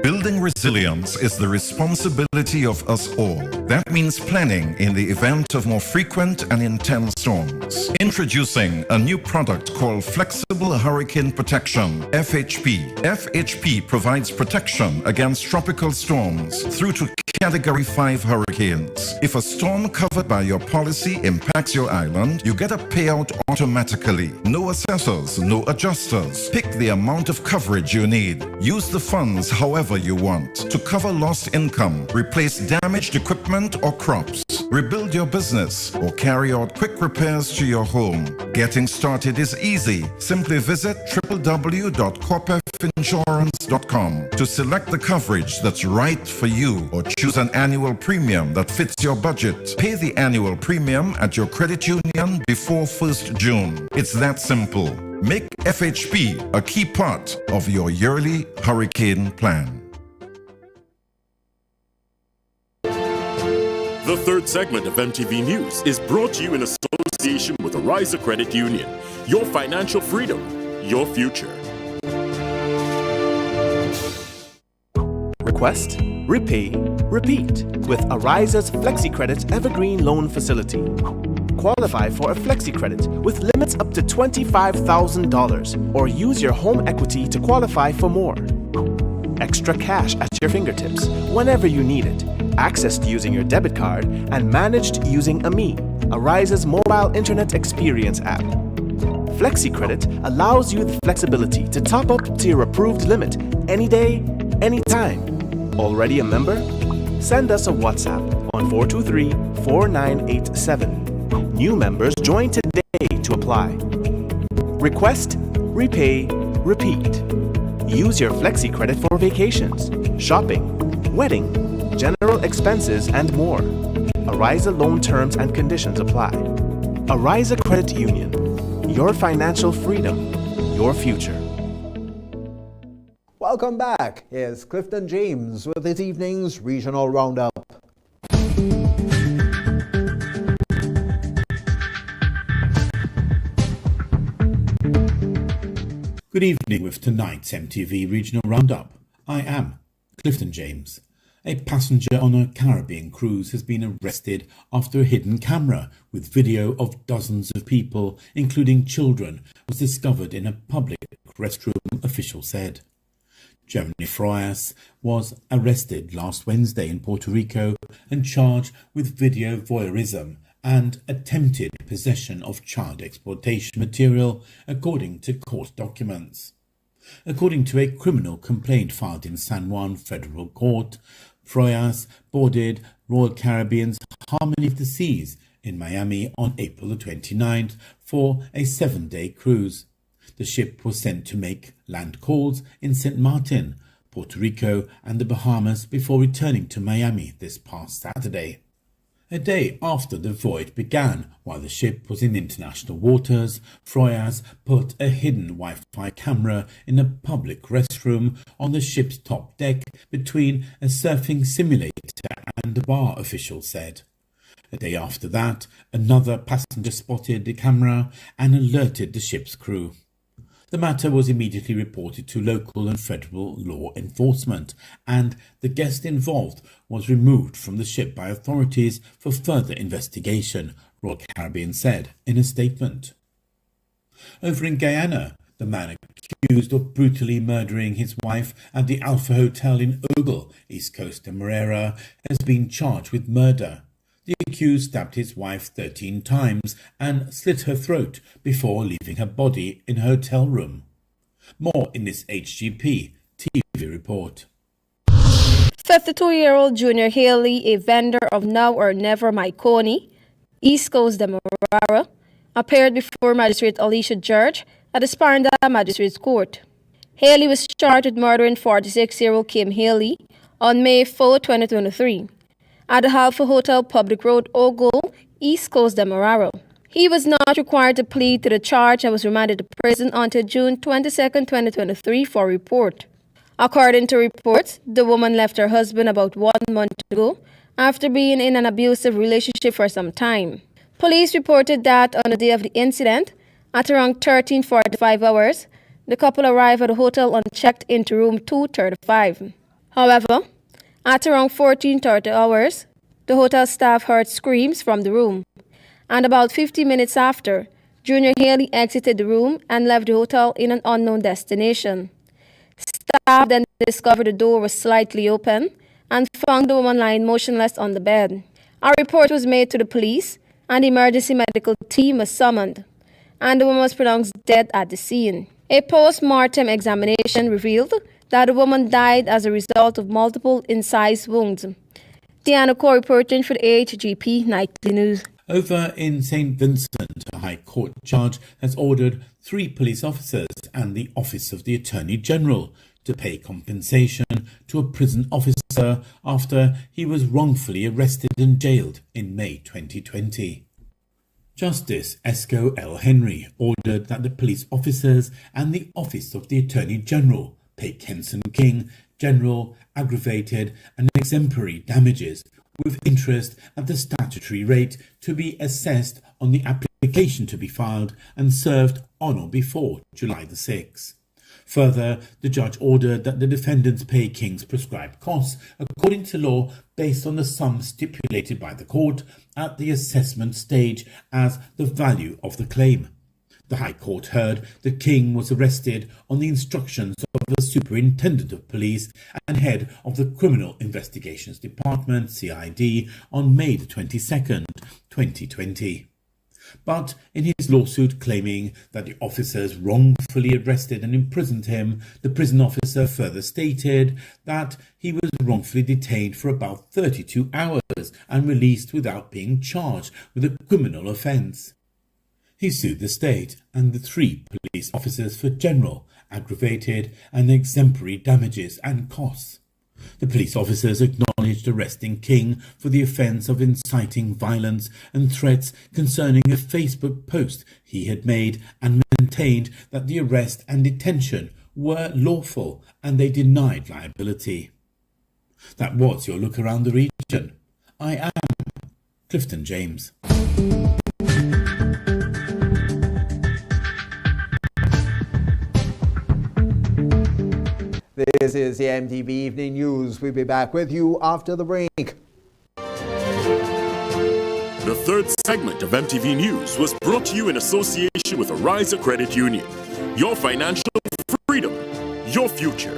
Building resilience is the responsibility of us all. That means planning in the event of more frequent and intense storms. Introducing a new product called Flexible Hurricane Protection, FHP. FHP provides protection against tropical storms through to Category 5 hurricanes. If a storm covered by your policy impacts your island, you get a payout automatically. No assessors, no adjusters. Pick the amount of coverage you need. Use the funds however you want to cover lost income, replace damaged equipment or crops, rebuild your business, or carry out quick repairs to your home. Getting started is easy. Simply visit www.corpefinsurance.com to select the coverage that's right for you, or choose an annual premium that fits your budget. Pay the annual premium at your credit union before 1st June. It's that simple. Make FHP a key part of your yearly hurricane plan. The third segment of MTV News is brought to you in association with Ariza Credit Union. Your financial freedom, your future. Request, repay, repeat with Ariza's FlexiCredit Evergreen Loan Facility. Qualify for a FlexiCredit with limits up to $25,000 or use your home equity to qualify for more. Extra cash at your fingertips whenever you need it. Accessed using your debit card and managed using AMI, Ariza's mobile internet experience app. FlexiCredit allows you the flexibility to top up to your approved limit any day, anytime. Already a member? Send us a WhatsApp on 423-4987. New members join today to apply. Request, repay, repeat. Use your FlexiCredit for vacations, shopping, wedding, general expenses, and more. Ariza loan terms and conditions apply. Ariza Credit Union. Your financial freedom, your future. Welcome back. Here's Clifton James with this evening's Regional Roundup. Good evening with tonight's MTV Regional Roundup. I am Clifton James. A passenger on a Caribbean cruise has been arrested after a hidden camera with video of dozens of people, including children, was discovered in a public restroom, officials said. Jeremy Froyas was arrested last Wednesday in Puerto Rico and charged with video voyeurism and attempted possession of child exploitation material, according to court documents. According to a criminal complaint filed in San Juan Federal Court, Froyas boarded Royal Caribbean's Harmony of the Seas in Miami on April the 29th for a 7-day cruise. The ship was sent to make land calls in St. Martin, Puerto Rico and the Bahamas before returning to Miami this past Saturday. A day after the voyage began, while the ship was in international waters, Froyas put a hidden Wi-Fi camera in a public restroom on the ship's top deck between a surfing simulator and a bar, officials said. A day after that, another passenger spotted the camera and alerted the ship's crew. The matter was immediately reported to local and federal law enforcement, and the guest involved was removed from the ship by authorities for further investigation, Royal Caribbean said in a statement. Over in Guyana, the man accused of brutally murdering his wife at the Alpha Hotel in Ogle, East Coast Demerara, has been charged with murder. The accused stabbed his wife 13 times and slit her throat before leaving her body in her hotel room. More in this HGP TV report. 52-year-old Junior Haley, a vendor of Now or Never Maikoni, East Coast Demerara, appeared before Magistrate Alicia George at the Sparenda Magistrates Court. Haley was charged with murdering 46-year-old Kim Haley on May 4, 2023. At the Alpha Hotel, Public Road, Ogle, East Coast Demerara. He was not required to plead to the charge and was remanded to prison until June 22, 2023 for report. According to reports, the woman left her husband about 1 month ago after being in an abusive relationship for some time. Police reported that on the day of the incident, at around 13:45 hours, the couple arrived at the hotel and checked into room 235. However, at around 14:30 hours, the hotel staff heard screams from the room, and about 50 minutes after, Junior Haley exited the room and left the hotel in an unknown destination. Staff then discovered the door was slightly open and found the woman lying motionless on the bed. A report was made to the police, and the emergency medical team was summoned, and the woman was pronounced dead at the scene. A post-mortem examination revealed that the woman died as a result of multiple incised wounds. Diana Core reporting for the HGP Nightly News. Over in St. Vincent, a High Court judge has ordered 3 police officers and the Office of the Attorney General to pay compensation to a prison officer after he was wrongfully arrested and jailed in May 2020. Justice Esco L. Henry ordered that the police officers and the Office of the Attorney General pay Kenson King general, aggravated and exemplary damages with interest at the statutory rate to be assessed on the application to be filed and served on or before July the 6th. Further, the judge ordered that the defendants pay King's prescribed costs according to law based on the sum stipulated by the court at the assessment stage as the value of the claim. The High Court heard that King was arrested on the instructions of the Superintendent of Police and head of the Criminal Investigations Department, CID, on May 22, 2020. But in his lawsuit claiming that the officers wrongfully arrested and imprisoned him, the prison officer further stated that he was wrongfully detained for about 32 hours and released without being charged with a criminal offence. He sued the state and the 3 police officers for general, aggravated and exemplary damages and costs. The police officers acknowledged arresting King for the offence of inciting violence and threats concerning a Facebook post he had made and maintained that the arrest and detention were lawful and they denied liability. That was your look around the region. I am Clifton James. This is the MTV Evening News. We'll be back with you after the break. The third segment of MTV News was brought to you in association with Ariza Credit Union. Your financial freedom, your future.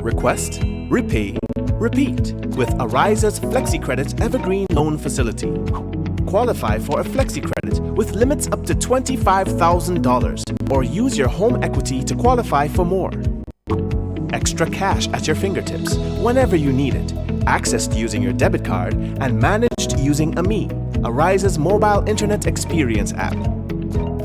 Request, repay, repeat with Ariza's FlexiCredit Evergreen Loan Facility. Qualify for a FlexiCredit with limits up to $25,000 or use your home equity to qualify for more. Extra cash at your fingertips whenever you need it. Accessed using your debit card and managed using AMI, Ariza's mobile internet experience app.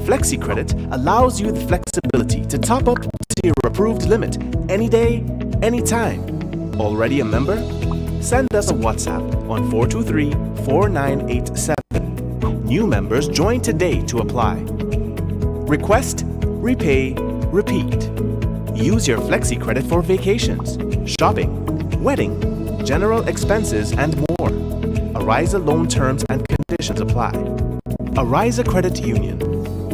FlexiCredit allows you the flexibility to top up to your approved limit any day, anytime. Already a member? Send us a WhatsApp on 423-4987. New members join today to apply. Request, repay, repeat. Use your Flexi credit for vacations, shopping, wedding, general expenses, and more. Arise loan terms and conditions apply. Arise Credit Union.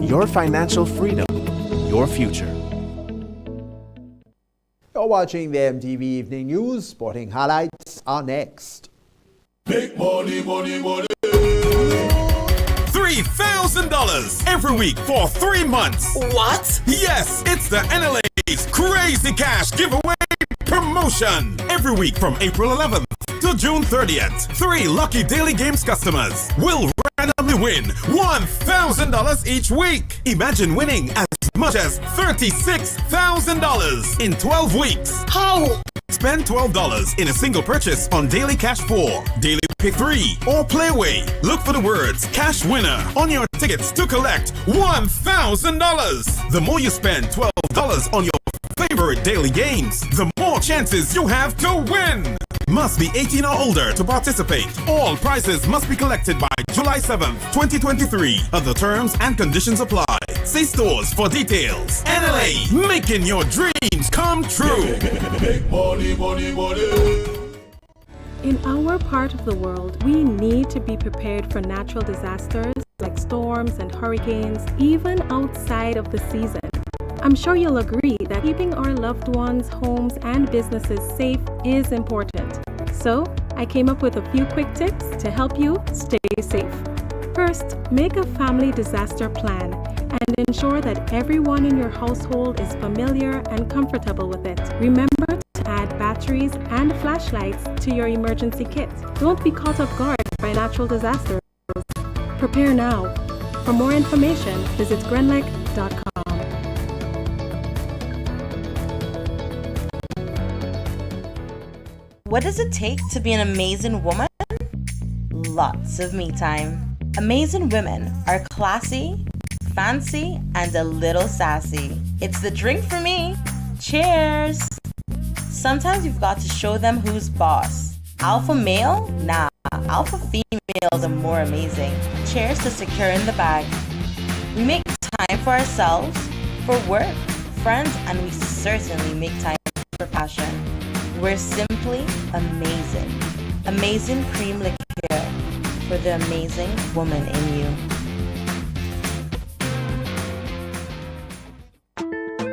Your financial freedom, your future. You're watching the MTV Evening News. Sporting highlights are next. Big money, money, money. $3,000 every week for 3 months. What? Yes, it's the NLA's Crazy Cash Giveaway promotion. Every week from April 11th to June 30th, 3 lucky Daily Games customers will randomly win $1,000 each week. Imagine winning as much as $36,000 in 12 weeks. How? Spend $12 in a single purchase on Daily Cash 4, Daily Pick 3, or Playway. Look for the words Cash Winner on your tickets to collect $1,000. The more you spend $12 on your favorite daily games, the more chances you have to win. Must be 18 or older to participate. All prizes must be collected by July 7th, 2023. Other terms and conditions apply. See stores for details. NLA, making your dreams come true. Big money, money, money. In our part of the world, we need to be prepared for natural disasters like storms and hurricanes, even outside of the season. I'm sure you'll agree that keeping our loved ones, homes, and businesses safe is important. So, I came up with a few quick tips to help you stay safe. First, make a family disaster plan and ensure that everyone in your household is familiar and comfortable with it. Remember to add batteries and flashlights to your emergency kit. Don't be caught off guard by natural disasters. Prepare now. For more information, visit grenlec.com. What does it take to be an amazing woman? Lots of me time. Amazing women are classy, fancy, and a little sassy. It's the drink for me. Cheers! Sometimes you've got to show them who's boss. Alpha male? Nah, alpha females are more amazing. Cheers to securing the bag. We make time for ourselves, for work, friends, and we certainly make time for passion. We're simply amazing. Amazing cream liqueur for the amazing woman in you.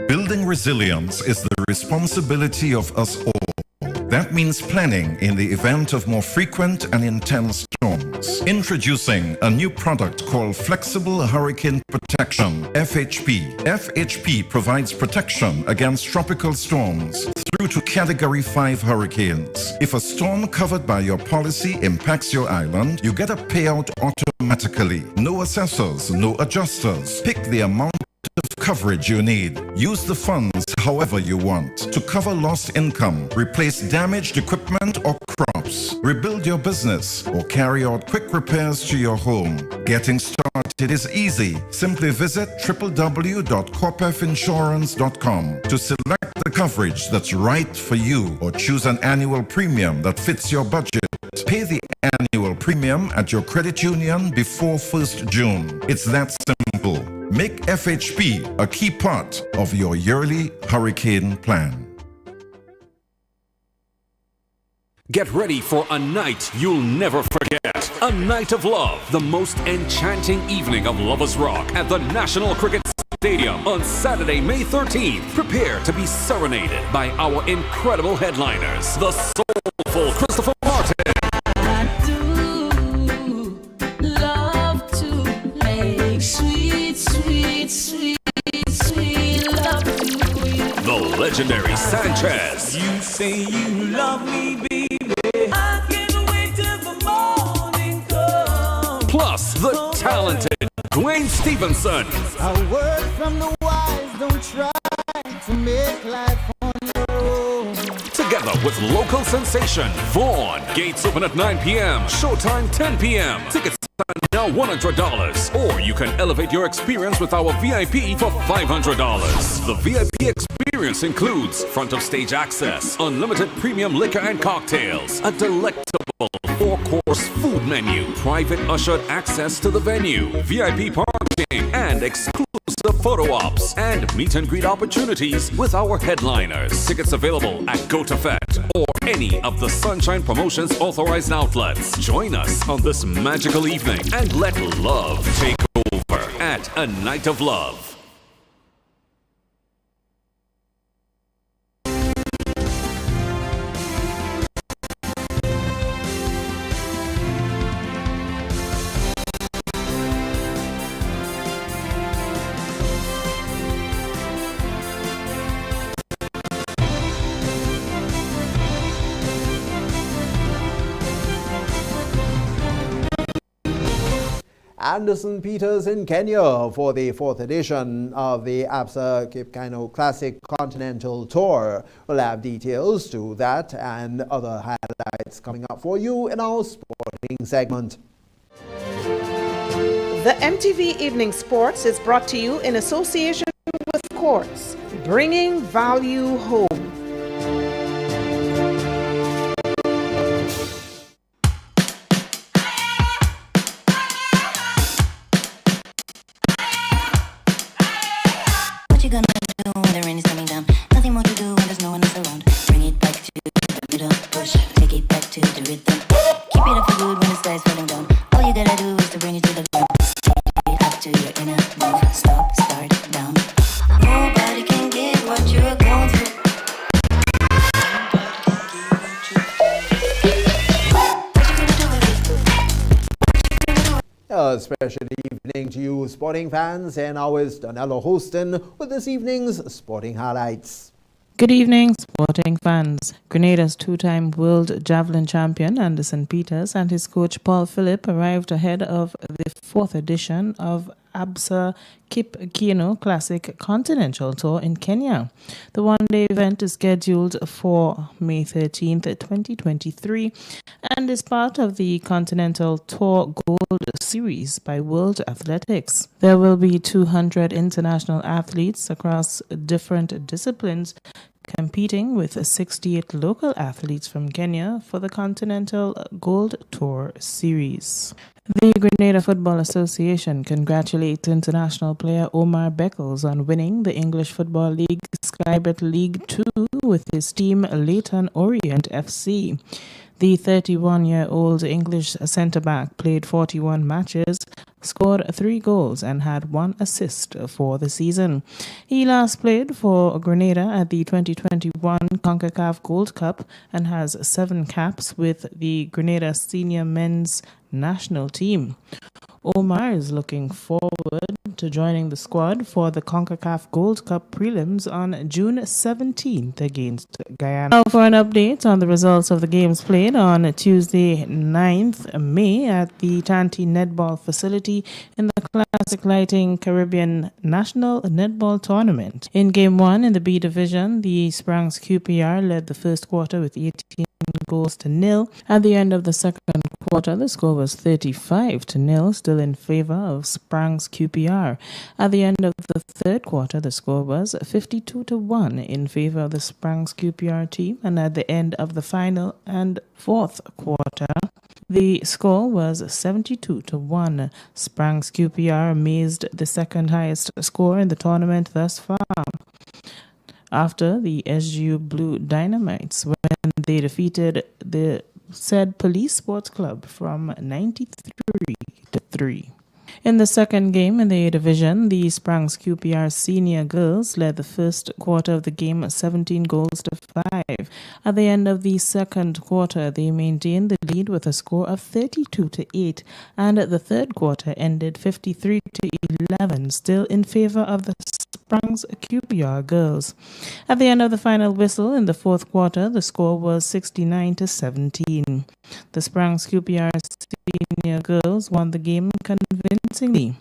Building resilience is the responsibility of us all. That means planning in the event of more frequent and intense storms. Introducing a new product called Flexible Hurricane Protection, FHP. FHP provides protection against tropical storms through to Category 5 hurricanes. If a storm covered by your policy impacts your island, you get a payout automatically. No assessors, no adjusters. Pick the amount of coverage you need. Use the funds however you want to cover lost income, replace damaged equipment or crops, rebuild your business, or carry out quick repairs to your home. Getting started is easy. Simply visit www.corpefinsurance.com to select the coverage that's right for you or choose an annual premium that fits your budget. Pay the annual premium at your credit union before 1st June. It's that simple. Make FHP a key part of your yearly hurricane plan. Get ready for a night you'll never forget. A night of love, the most enchanting evening of Lovers Rock at the National Cricket Stadium on Saturday, May 13th. Prepare to be serenaded by our incredible headliners, the soulful Christopher Martin. The legendary Sanchez. You say you love me, baby. I can't wait till the morning comes. Plus the talented Dwayne Stevenson. A word from the wise, don't try to make life on your own. Together with local sensation Vaughn. Gates open at 9 p.m. Showtime 10 p.m. Tickets are now $100. Or you can elevate your experience with our VIP for $500. The VIP experience experience includes front of stage access, unlimited premium liquor and cocktails, a delectable 4-course food menu, private ushered access to the venue, VIP parking, and exclusive photo ops, and meet and greet opportunities with our headliners. Tickets available at GoToFet or any of the Sunshine Promotions authorized outlets. Join us on this magical evening and let love take over at A Night of Love. Anderson Peters in Kenya for the 4th edition of the ABSA Cape Kino Classic Continental Tour. We'll have details to that and other highlights coming up for you in our sporting segment. The MTV Evening Sports is brought to you in association with Courts, bringing value home. A special evening to you sporting fans, and now is Donello Hostin with this evening's sporting highlights. Good evening, sporting fans. Grenada's two-time world javelin champion Anderson Peters and his coach Paul Phillip arrived ahead of the 4th edition of ABSA Cape Kino Classic Continental Tour in Kenya. The one-day event is scheduled for May 13th, 2023 and is part of the Continental Tour Gold Series by World Athletics. There will be 200 international athletes across different disciplines competing with 68 local athletes from Kenya for the Continental Gold Tour Series. The Grenada Football Association congratulates international player Omar Beckles on winning the English Football League Skybet League 2 with his team Leyton Orient FC. The 31-year-old English centre-back played 41 matches, scored 3 goals and had 1 assist for the season. He last played for Grenada at the 2021 CONCACAF Gold Cup and has 7 caps with the Grenada senior men's national team. Omar is looking forward to joining the squad for the CONCACAF Gold Cup prelims on June 17th against Guyana. Now for an update on the results of the games played on Tuesday 9th May at the Tanti Netball facility in the Classic Lighting Caribbean National Netball Tournament. In Game 1 in the B Division, the Sprangs QPR led the first quarter with 18 goals to nil. At the end of the second quarter, the score was 35-0, still in favor of Sprangs QPR. At the end of the third quarter, the score was 52-1 in favor of the Sprangs QPR team, and at the end of the final and fourth quarter, the score was 72-1. Sprangs QPR amazed the second highest score in the tournament thus far, after the SGU Blue Dynamites when they defeated the said Police Sports Club from 93-3. In the second game in the A Division, the Sprangs QPR senior girls led the first quarter of the game 17 goals to 5. At the end of the second quarter, they maintained the lead with a score of 32-8, and the third quarter ended 53-11, still in favor of the Sprangs QPR girls. At the end of the final whistle in the fourth quarter, the score was 69-17. The Sprangs QPR senior girls won the game convincingly.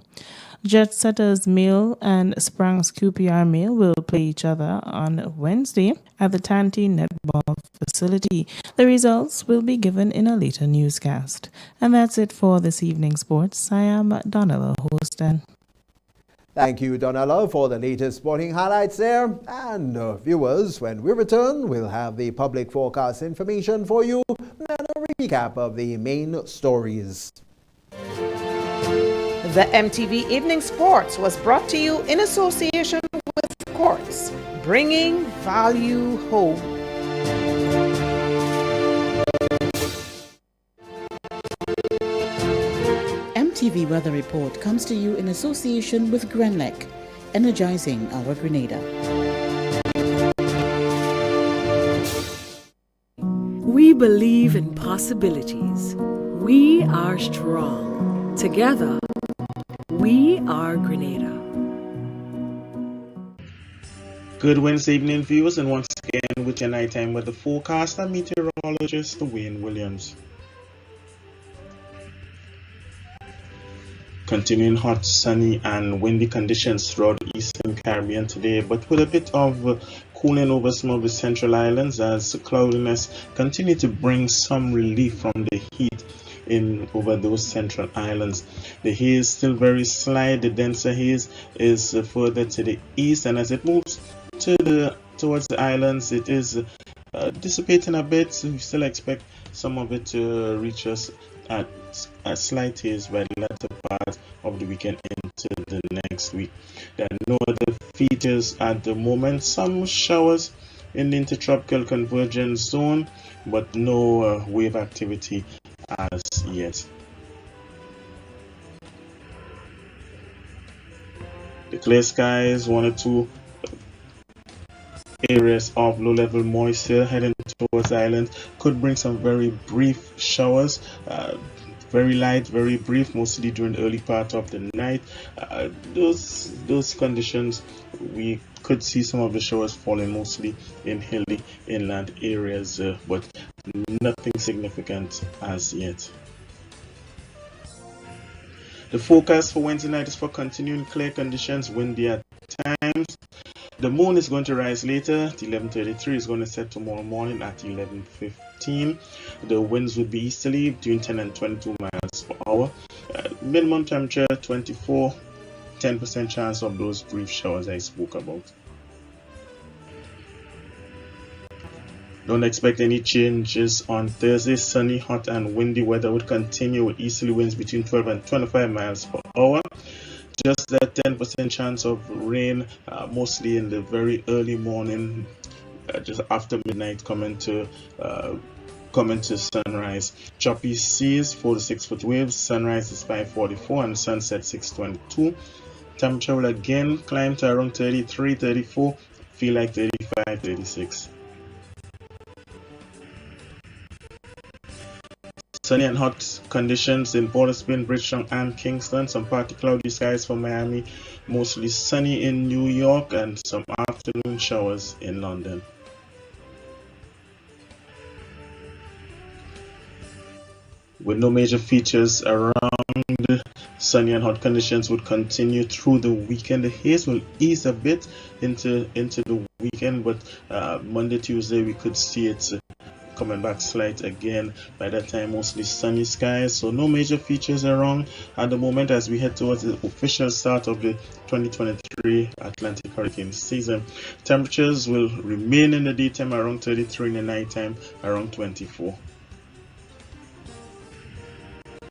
Jet Setters male and Sprangs QPR male will play each other on Wednesday at the Tanti Netball facility. The results will be given in a later newscast. And that's it for this evening's sports. I am Donella Hostin. Thank you, Donella, for the latest sporting highlights there. And viewers, when we return, we'll have the public forecast information for you and a recap of the main stories. The MTV Evening Sports was brought to you in association with Quartz, bringing value home. MTV Weather Report comes to you in association with Grenlec, energizing our Grenada. We believe in possibilities. We are strong. Together, we are Grenada. Good Wednesday evening, viewers, and once again with your nighttime weather forecast, I'm meteorologist Wayne Williams. Continuing hot, sunny and windy conditions throughout the Eastern Caribbean today, but with a bit of cooling over some of the central islands as cloudiness continue to bring some relief from the heat in over those central islands. The haze still very slight. The denser haze is further to the east, and as it moves towards the islands, it is dissipating a bit. So we still expect some of it to reach us at a slight haze by the latter part of the weekend into the next week. There are no other features at the moment. Some showers in the intertropical convergence zone, but no wave activity as yet. The clear skies, one or two areas of low-level moisture heading towards the island could bring some very brief showers, very light, very brief, mostly during the early part of the night. Those conditions, we could see some of the showers falling mostly in hilly inland areas, but nothing significant as yet. The forecast for Wednesday night is for continuing clear conditions, windy at times. The moon is going to rise later at 11:33. It's going to set tomorrow morning at 11:15. The winds will be easterly between 10 and 22 miles per hour. Minimum temperature 24, 10% chance of those brief showers I spoke about. Don't expect any changes on Thursday. Sunny, hot and windy weather would continue with easterly winds between 12 and 25 miles per hour. Just that 10% chance of rain, mostly in the very early morning, just after midnight, coming to sunrise. Choppy seas, 4 to 6 foot waves. Sunrise is 5:44 and sunset 6:22. Temperature will again climb to around 33, 34. Feel like 35, 36. Sunny and hot conditions in Port of Spain, Bridgetown and Kingston. Some partly cloudy skies for Miami. Mostly sunny in New York and some afternoon showers in London. With no major features around, sunny and hot conditions would continue through the weekend. The haze will ease a bit into the weekend, but Monday, Tuesday we could see it coming back slight again. By that time, mostly sunny skies, so no major features around at the moment as we head towards the official start of the 2023 Atlantic hurricane season. Temperatures will remain in the daytime around 33, in the nighttime around 24.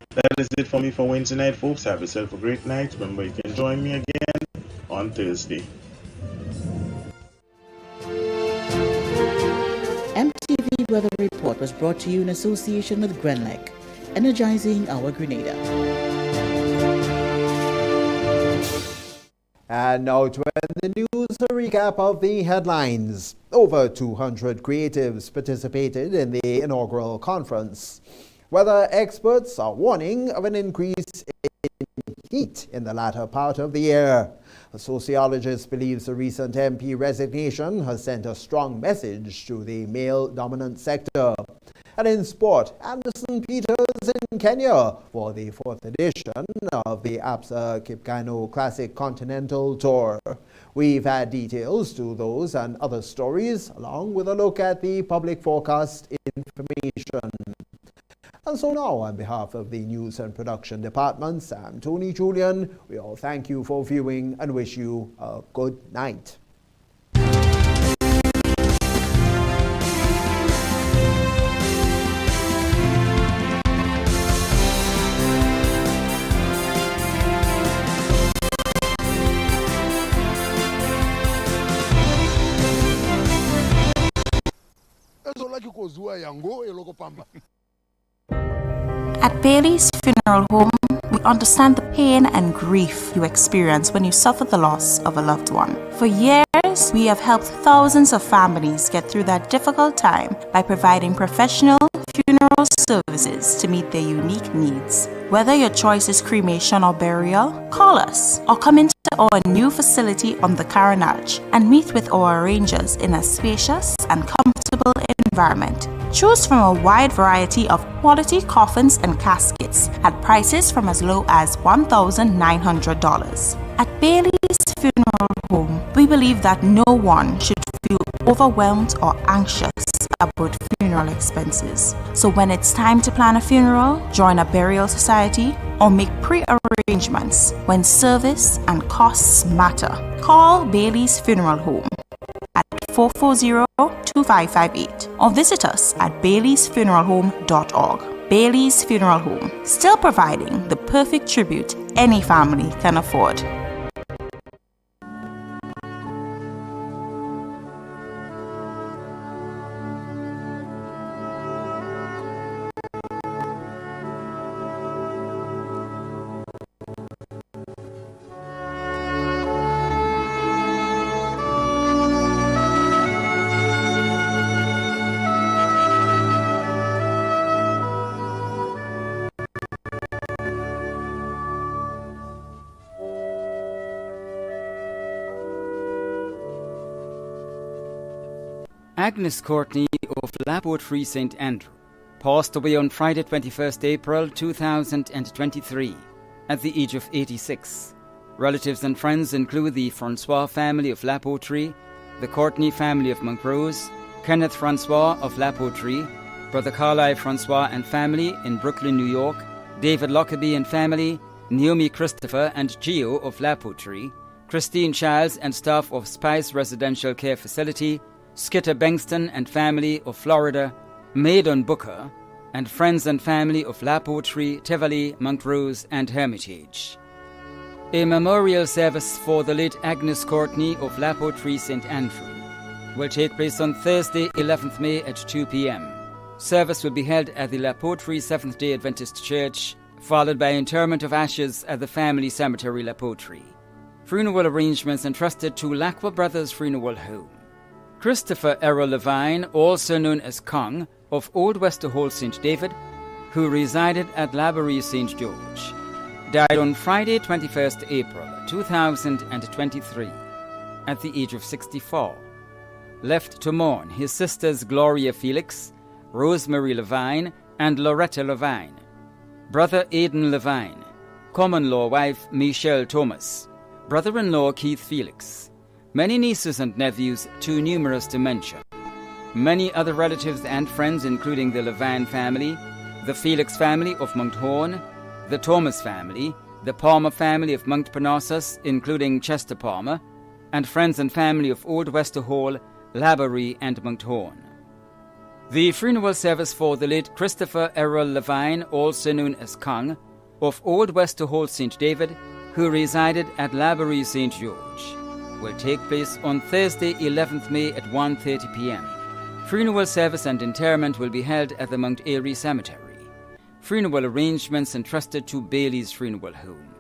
That is it for me for Wednesday night, folks. Have yourself a great night. Remember, you can join me again on Thursday. MTV Weather Report was brought to you in association with Grenlec, energizing our Grenada. And now to end the news, a recap of the headlines. Over 200 creatives participated in the inaugural conference. Weather experts are warning of an increase in heat in the latter part of the year. A sociologist believes the recent MP resignation has sent a strong message to the male-dominant sector. And in sport, Anderson Peters in Kenya for the 4th edition of the APSA Kipkano Classic Continental Tour. We've had details to those and other stories, along with a look at the public forecast information. And so now, on behalf of the News and Production Departments, I'm Tony Julian. We all thank you for viewing and wish you a good night. At Bailey's Funeral Home, we understand the pain and grief you experience when you suffer the loss of a loved one. For years, we have helped thousands of families get through that difficult time by providing professional funeral services to meet their unique needs. Whether your choice is cremation or burial, call us or come into our new facility on the Carenage and meet with our arrangers in a spacious and comfortable environment. Choose from a wide variety of quality coffins and caskets at prices from as low as $1,900. At Bailey's Funeral Home, we believe that no one should feel overwhelmed or anxious about funeral expenses. So when it's time to plan a funeral, join a burial society, or make pre-arrangements when service and costs matter, call Bailey's Funeral Home at 440-2558 or visit us at baileysfuneralhome.org. Bailey's Funeral Home, still providing the perfect tribute any family can afford. Agnes Courtney of Laboratory St. Andrew passed away on Friday 21st April 2023 at the age of 86. Relatives and friends include the Francois family of Laboratory, the Courtney family of Montrose, Kenneth Francois of Laboratory, Brother Carlisle Francois and family in Brooklyn, New York, David Lockerbie and family, Naomi Christopher and Gio of Laboratory, Christine Childs and staff of Spice Residential Care Facility, Skitter Bengston and family of Florida, Maidon Booker, and friends and family of Laportree, Tivoli, Montrose, and Hermitage. A memorial service for the late Agnes Courtney of Laportree St. Andrew will take place on Thursday, 11th May at 2 p.m. Service will be held at the Laportree Seventh-day Adventist Church, followed by interment of ashes at the family cemetery Laportree. Funeral arrangements entrusted to Lacqua Brothers Funeral Home. Christopher Errol Levine, also known as Kong, of Old Westerhall St. David, who resided at Laborie St. George, died on Friday 21st April 2023 at the age of 64. Left to mourn his sisters Gloria Felix, Rosemary Levine, and Loretta Levine, brother Aidan Levine, common-law wife Michelle Thomas, brother-in-law Keith Felix, many nieces and nephews too numerous to mention, many other relatives and friends including the Levine family, the Felix family of Monthorn, the Thomas family, the Palmer family of Montparnassus including Chester Palmer, and friends and family of Old Westerhall, Laborie and Monthorn. The funeral service for the late Christopher Errol Levine, also known as Kong, of Old Westerhall St. David, who resided at Laborie St. George, will take place on Thursday 11th May at 1:30 p.m. Funeral service and interment will be held at the Mount Airy Cemetery. Funeral arrangements entrusted to Bailey's Funeral Home.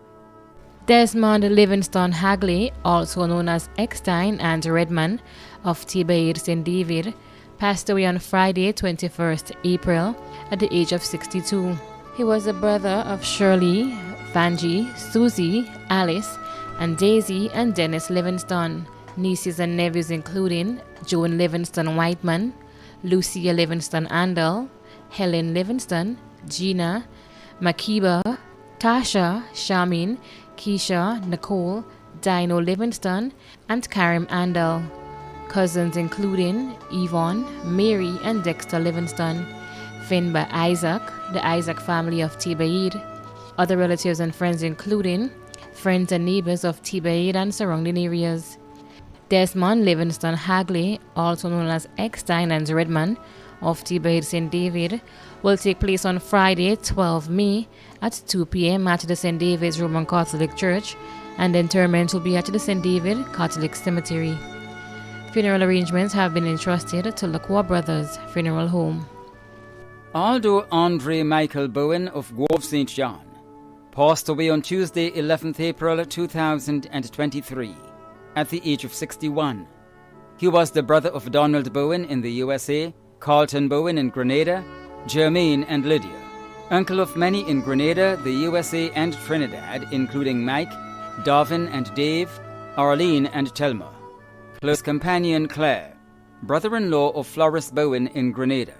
Desmond Livingston Hagley, also known as Eckstein and Redman of Tibair St. David, passed away on Friday 21st April at the age of 62. He was the brother of Shirley, Vanjie, Susie, Alice, and Daisy and Dennis Livingston, nieces and nephews including Joan Livingston Whiteman, Lucia Livingston Andel, Helen Livingston, Gina, Makiba, Tasha, Shamin, Keisha, Nicole, Dino Livingston, and Karim Andel. Cousins including Yvonne, Mary, and Dexter Livingston. Finn by Isaac, the Isaac family of Tibaid. Other relatives and friends including friends and neighbors of Tibaid and surrounding areas. Desmond Livingston Hagley, also known as Eckstein and Redman of Tibaid St. David, will take place on Friday, 12 May at 2 p.m. at the St. David's Roman Catholic Church, and the interment will be at the St. David Catholic Cemetery. Funeral arrangements have been entrusted to Lacroix Brothers Funeral Home. Aldo Andre Michael Bowen of Grove St. John passed away on Tuesday, 11th April 2023, at the age of 61. He was the brother of Donald Bowen in the USA, Carlton Bowen in Grenada, Jermaine and Lydia, uncle of many in Grenada, the USA and Trinidad, including Mike, Darvin and Dave, Arlene and Telma, close companion Claire, brother-in-law of Floris Bowen in Grenada.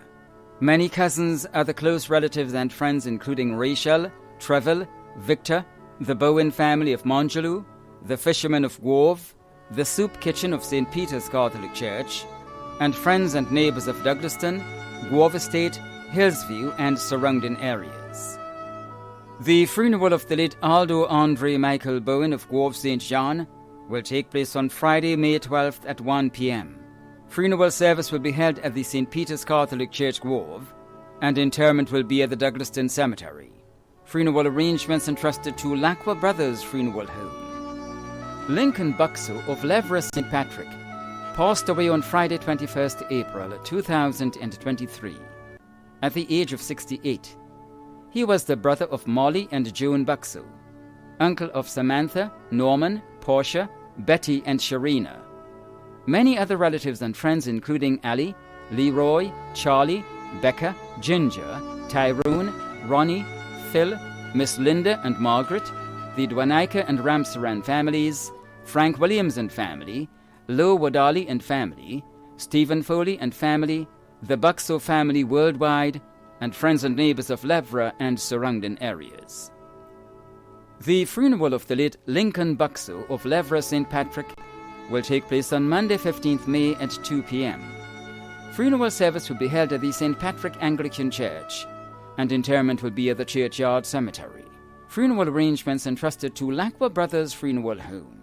Many cousins, other close relatives and friends including Rachel, Treville, Victor, the Bowen family of Monjaloo, the fishermen of Grove, the soup kitchen of St. Peter's Catholic Church, and friends and neighbors of Douglaston, Grove Estate, Hillsview, and surrounding areas. The funeral of the late Aldo Andre Michael Bowen of Grove St. John will take place on Friday, May 12th at 1 p.m. Funeral service will be held at the St. Peter's Catholic Church Grove, and interment will be at the Douglaston Cemetery. Funeral arrangements entrusted to Lacroix Brothers Funeral Home. Lincoln Buxo of Levra St. Patrick passed away on Friday, 21st April 2023, at the age of 68. He was the brother of Molly and Joan Buxo, uncle of Samantha, Norman, Portia, Betty, and Sharina. Many other relatives and friends including Ali, Leroy, Charlie, Becca, Ginger, Tyrone, Ronnie, Phil, Miss Linda and Margaret, the Dwanaika and Ramsaran families, Frank Williams and family, Lo Wadali and family, Stephen Foley and family, the Buxo family worldwide, and friends and neighbors of Levra and surrounding areas. The funeral of the late Lincoln Buxo of Levra St. Patrick will take place on Monday, 15th May at 2 p.m. Funeral service will be held at the St. Patrick Anglican Church, and interment will be at the Churchyard Cemetery. Funeral arrangements entrusted to Lacroix Brothers Funeral Home.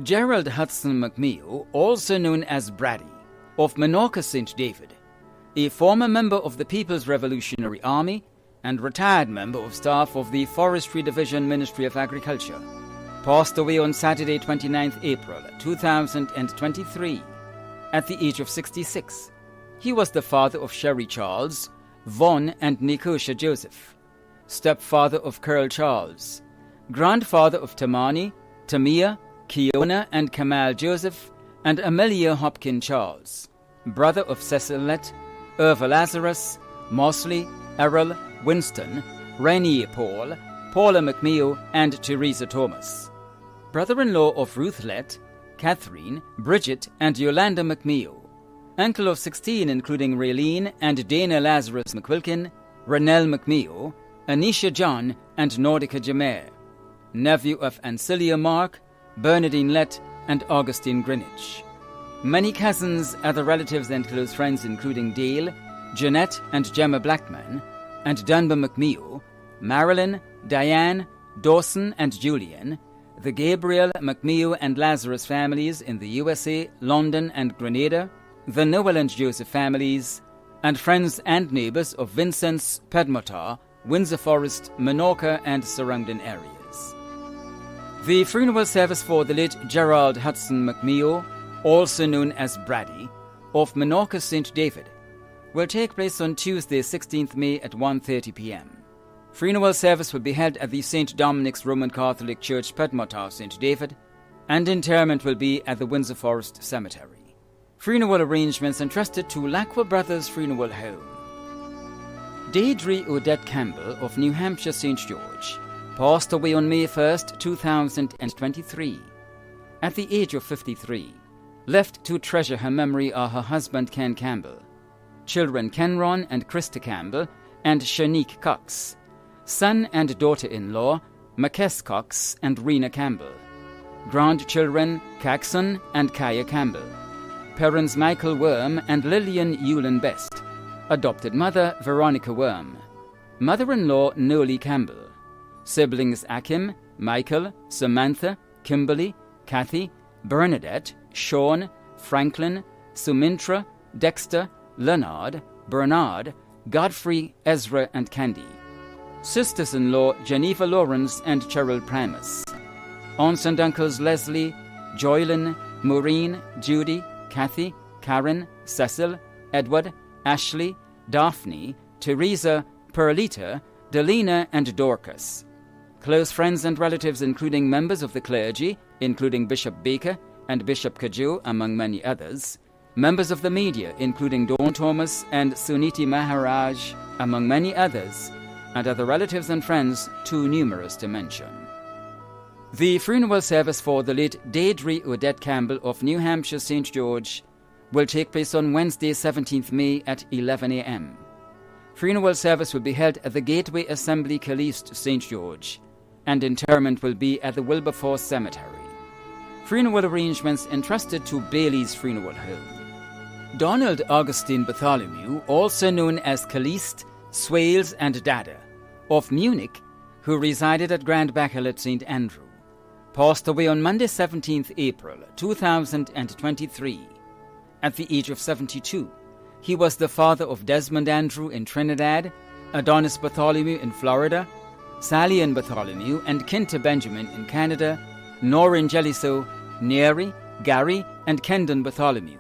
Gerald Hudson McMeo, also known as Brady, of Menorca St. David, a former member of the People's Revolutionary Army and retired member of staff of the Forestry Division Ministry of Agriculture, passed away on Saturday, 29th April 2023, at the age of 66. He was the father of Sherry Charles, Vaughn and Nicosia Joseph, stepfather of Curl Charles, grandfather of Tamani, Tamia, Kiona and Kamal Joseph, and Amelia Hopkin Charles, brother of Cecilette, Irva Lazarus, Mosley, Errol, Winston, Rainier Paul, Paula McMeo, and Teresa Thomas, brother-in-law of Ruth Lett, Catherine, Bridget, and Yolanda McMeo, uncle of 16 including Raylene and Dana Lazarus McQuilkin, Renelle McMeo, Anisha John, and Nordica Jamer, nephew of Ancilia Mark, Bernadine Lett, and Augustine Greenwich. Many cousins, other relatives and close friends including Dale, Jeanette and Gemma Blackman, and Dunbar McMeo, Marilyn, Diane, Dawson and Julian, the Gabriel, McMeo and Lazarus families in the USA, London and Grenada, the Noel and Joseph families, and friends and neighbors of Vincent's, Pedmotar, Windsor Forest, Menorca and surrounding areas. The funeral service for the late Gerald Hudson McMeo, also known as Brady, of Menorca St. David, will take place on Tuesday, 16th May at 1:30 p.m. Funeral service will be held at the St. Dominic's Roman Catholic Church, Pedmotar, St. David, and interment will be at the Windsor Forest Cemetery. Funeral arrangements entrusted to Lacroix Brothers Funeral Home. Deirdre Odette Campbell of New Hampshire St. George passed away on May 1st, 2023, at the age of 53. Left to treasure her memory are her husband Ken Campbell, children Kenron and Krista Campbell and Shanique Cox, son and daughter-in-law Makes Cox and Rena Campbell, grandchildren Caxon and Kaya Campbell, parents Michael Worm and Lillian Hewlin Best, Adopted mother Veronica Worm. Mother-in-law Noli Campbell. Siblings Akim, Michael, Samantha, Kimberly, Kathy, Bernadette, Sean, Franklin, Sumintra, Dexter, Leonard, Bernard, Godfrey, Ezra, and Candy. Sisters-in-law Geneva Lawrence and Cheryl Primus. Aunts and uncles Leslie, Joylyn, Maureen, Judy, Kathy, Karen, Cecil, Edward, Ashley, Daphne, Teresa, Perlita, Delina, and Dorcas. Close friends and relatives including members of the clergy, including Bishop Baker and Bishop Kajou, among many others. Members of the media, including Dawn Thomas and Suniti Maharaj, among many others, and other relatives and friends too numerous to mention. The funeral service for the late Deirdre Odette Campbell of New Hampshire St. George will take place on Wednesday, 17th May at 11 a.m. Funeral service will be held at the Gateway Assembly Caliste, St. George, and interment will be at the Wilberforce Cemetery. Funeral arrangements entrusted to Bailey's Funeral Home. Donald Augustine Bartholomew, also known as Caliste, Swales, and Dada, of Munich, who resided at Grand Bachelet St. Andrew, passed away on Monday, 17th April 2023, at the age of 72. He was the father of Desmond Andrew in Trinidad, Adonis Bartholomew in Florida, Sally Ann Bartholomew and Kinta Benjamin in Canada, Norrin Jelliso, Neri, Gary, and Kendon Bartholomew.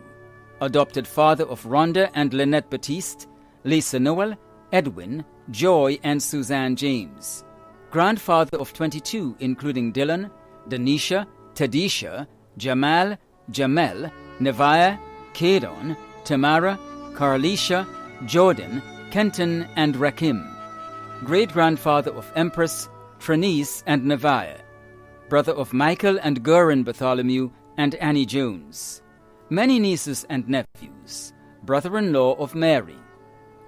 Adopted father of Rhonda and Lynette Batiste, Lisa Noel, Edwin, Joy, and Suzanne James. Grandfather of 22, including Dylan, Denisha, Tadisha, Jamal, Jamel, Neviah, Kadon, Tamara, Carlisha, Jordan, Kenton, and Rakim. Great-grandfather of Empress, Trinice, and Neviah. Brother of Michael and Gurin Bartholomew and Annie Jones. Many nieces and nephews. Brother-in-law of Mary.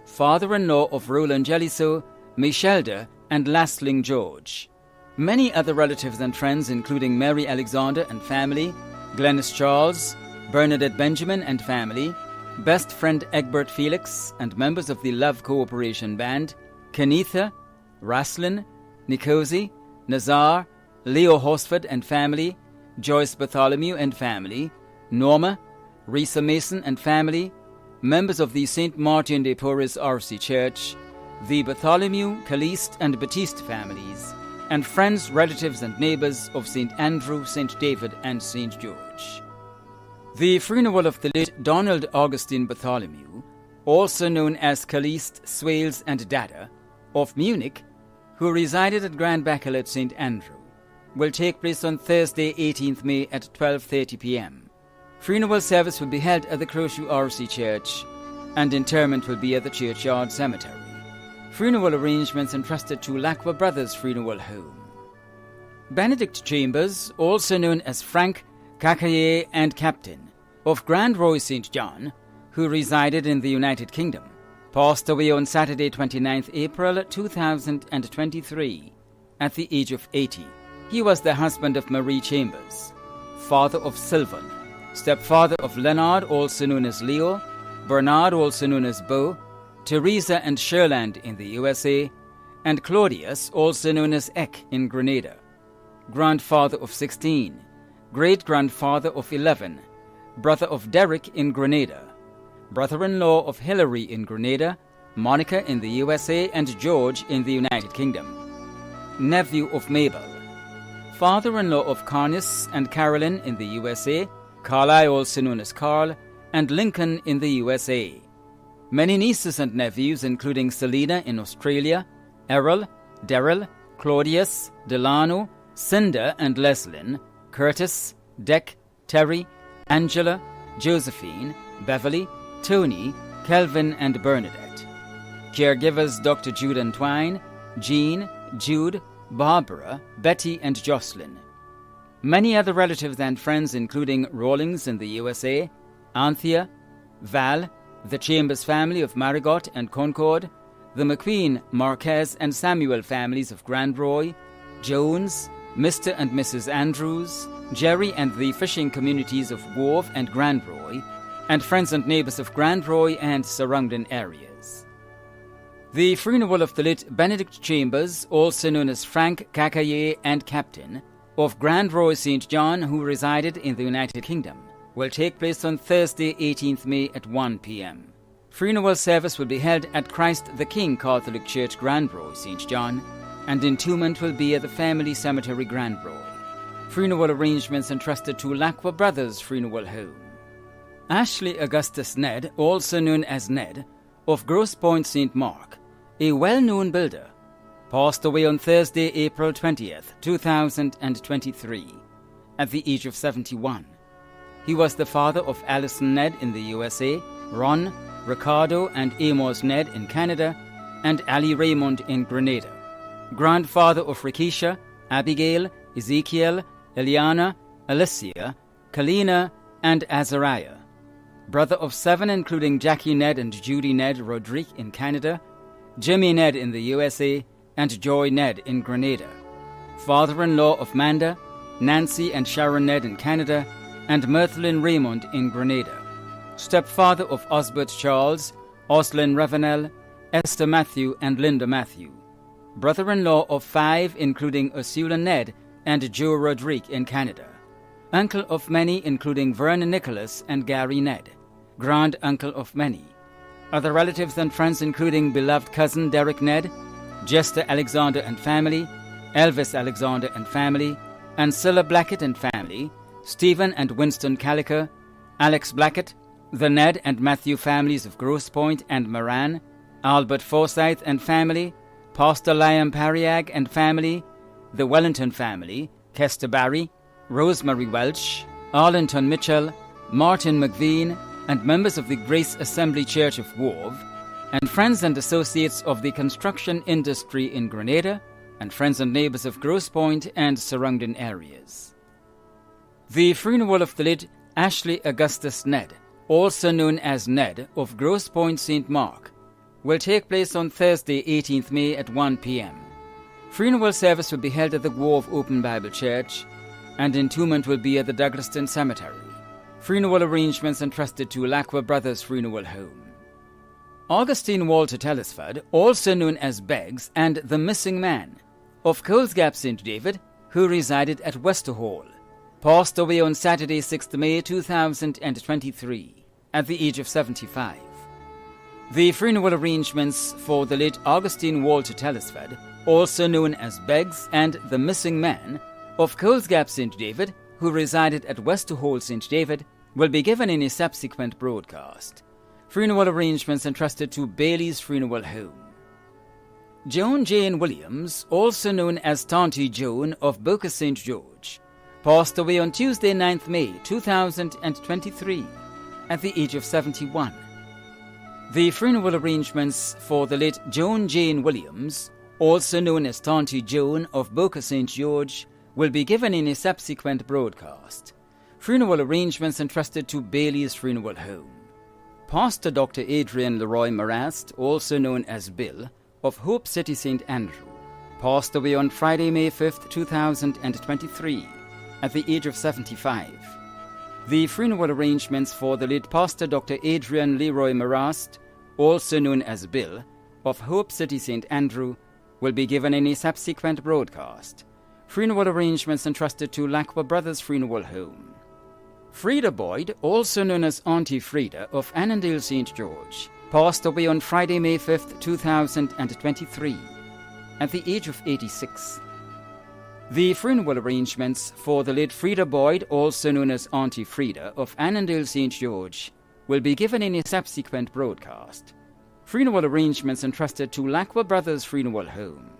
Father-in-law of Roland Jelliso, Michelda, and Lastling George. Many other relatives and friends, including Mary Alexander and family, Glennis Charles, Bernadette Benjamin and family, best friend Egbert Felix, and members of the Love Cooperation Band, Kenitha, Raslin, Nikosi, Nazar, Leo Horsford and family, Joyce Bartholomew and family, Norma, Risa Mason and family, members of the St. Martin de Porres RC Church, the Bartholomew, Caliste, and Batiste families, and friends, relatives, and neighbors of St. Andrew, St. David, and St. George. The funeral of the late Donald Augustine Bartholomew, also known as Caliste, Swales, and Dada, of Munich, who resided at Grand Bachelet St. Andrew, will take place on Thursday, 18th May at 12:30 p.m. Funeral service will be held at the Croshu RC Church, and interment will be at the Churchyard Cemetery. Funeral arrangements entrusted to Lacqua Brothers Funeral Home. Benedict Chambers, also known as Frank, Kakaye, and Captain, of Grand Roy St. John, who resided in the United Kingdom, passed away on Saturday, 29th April 2023, at the age of 80. He was the husband of Marie Chambers, father of Sylvan, stepfather of Leonard, also known as Leo, Bernard, also known as Beau, Teresa and Sherland in the USA, and Claudius, also known as Eck in Grenada. Grandfather of 16, great-grandfather of 11, brother of Derek in Grenada, brother-in-law of Hillary in Grenada, Monica in the USA, and George in the United Kingdom. Nephew of Mabel. Father-in-law of Carnis and Carolyn in the USA, Carlisle, also known as Carl, and Lincoln in the USA. Many nieces and nephews, including Selena in Australia, Errol, Daryl, Claudius, Delano, Cinder and Leslyn, Curtis, Deck, Terry, Angela, Josephine, Beverly, Tony, Kelvin, and Bernadette. Caregivers Dr. Jude and Twine, Jean, Jude, Barbara, Betty, and Jocelyn. Many other relatives and friends, including Rawlings in the USA, Anthea, Val, the Chambers family of Marigot and Concord, the McQueen, Marquez, and Samuel families of Grand Roy, Jones, Mr. and Mrs. Andrews, Jerry and the fishing communities of Wharf and Grand Roy, and friends and neighbors of Grand Roy and surrounding areas. The funeral of the late Benedict Chambers, also known as Frank Kakaye and Captain, of Grand Roy St. John, who resided in the United Kingdom, will take place on Thursday, 18th May at 1 p.m. Funeral service will be held at Christ the King Catholic Church, Grand Roy St. John, and entombment will be at the Family Cemetery, Grand Roy. Funeral arrangements entrusted to Lacqua Brothers Funeral Home. Ashley Augustus Ned, also known as Ned, of Grosse Pointe St. Mark, a well-known builder, passed away on Thursday, April 20th, 2023, at the age of 71. He was the father of Allison Ned in the USA, Ron, Ricardo and Amos Ned in Canada, and Ali Raymond in Grenada. Grandfather of Rikisha, Abigail, Ezekiel, Eliana, Alicia, Kalina, and Azariah. Brother of 7, including Jackie Ned and Judy Ned Rodrigue in Canada, Jimmy Ned in the USA, and Joy Ned in Grenada. Father-in-law of Manda, Nancy and Sharon Ned in Canada, and Myrthlyn Raymond in Grenada. Stepfather of Osbert Charles, Oslin Ravenel, Esther Matthew, and Linda Matthew. Brother-in-law of 5, including Ursula Ned and Joe Rodrigue in Canada. Uncle of many, including Vernon Nicholas and Gary Ned. Grand-uncle of many. Other relatives and friends including beloved cousin Derek Ned, Jester Alexander and family, Elvis Alexander and family, Ancilla Blackett and family, Stephen and Winston Caliker, Alex Blackett, the Ned and Matthew families of Grosse Pointe and Moran, Albert Forsyth and family, Pastor Liam Pariag and family, the Wellington family, Kester Barry, Rosemary Welch, Arlington Mitchell, Martin McVean, and members of the Grace Assembly Church of Wove, and friends and associates of the construction industry in Grenada, and friends and neighbors of Grosse Pointe and surrounding areas. The funeral of the late Ashley Augustus Ned, also known as Ned, of Grosse Pointe St. Mark, will take place on Thursday, 18th May at 1 p.m. Funeral service will be held at the Wove Open Bible Church, and entombment will be at the Douglaston Cemetery. Funeral arrangements entrusted to Lacqua Brothers Funeral Home. Augustine Walter Telesford, also known as Beggs, and the Missing Man, of Coles Gap St. David, who resided at Wester Hall, passed away on Saturday, 6th May 2023, at the age of 75. The funeral arrangements for the late Augustine Walter Telesford, also known as Beggs, and the Missing Man, of Coles Gap St. David, who resided at Wester Hall St. David, will be given in a subsequent broadcast. Funeral arrangements entrusted to Bailey's Funeral Home. Joan Jane Williams, also known as Tanty Joan of Boca St. George, passed away on Tuesday, 9th May 2023, at the age of 71. The funeral arrangements for the late Joan Jane Williams, also known as Tanty Joan of Boca St. George, will be given in a subsequent broadcast. Funeral arrangements entrusted to Bailey's Funeral Home. Pastor Dr. Adrian Leroy Marast, also known as Bill, of Hope City St. Andrew, passed away on Friday, May 5th, 2023, at the age of 75. The funeral arrangements for the late Pastor Dr. Adrian Leroy Marast, also known as Bill, of Hope City St. Andrew, will be given in a subsequent broadcast. Funeral arrangements entrusted to Lacqua Brothers Funeral Home. Frida Boyd, also known as Auntie Frida of Annandale St. George, passed away on Friday, May 5th, 2023, at the age of 86. The funeral arrangements for the late Frida Boyd, also known as Auntie Frida of Annandale St. George, will be given in a subsequent broadcast. Funeral arrangements entrusted to Lacqua Brothers Funeral Home.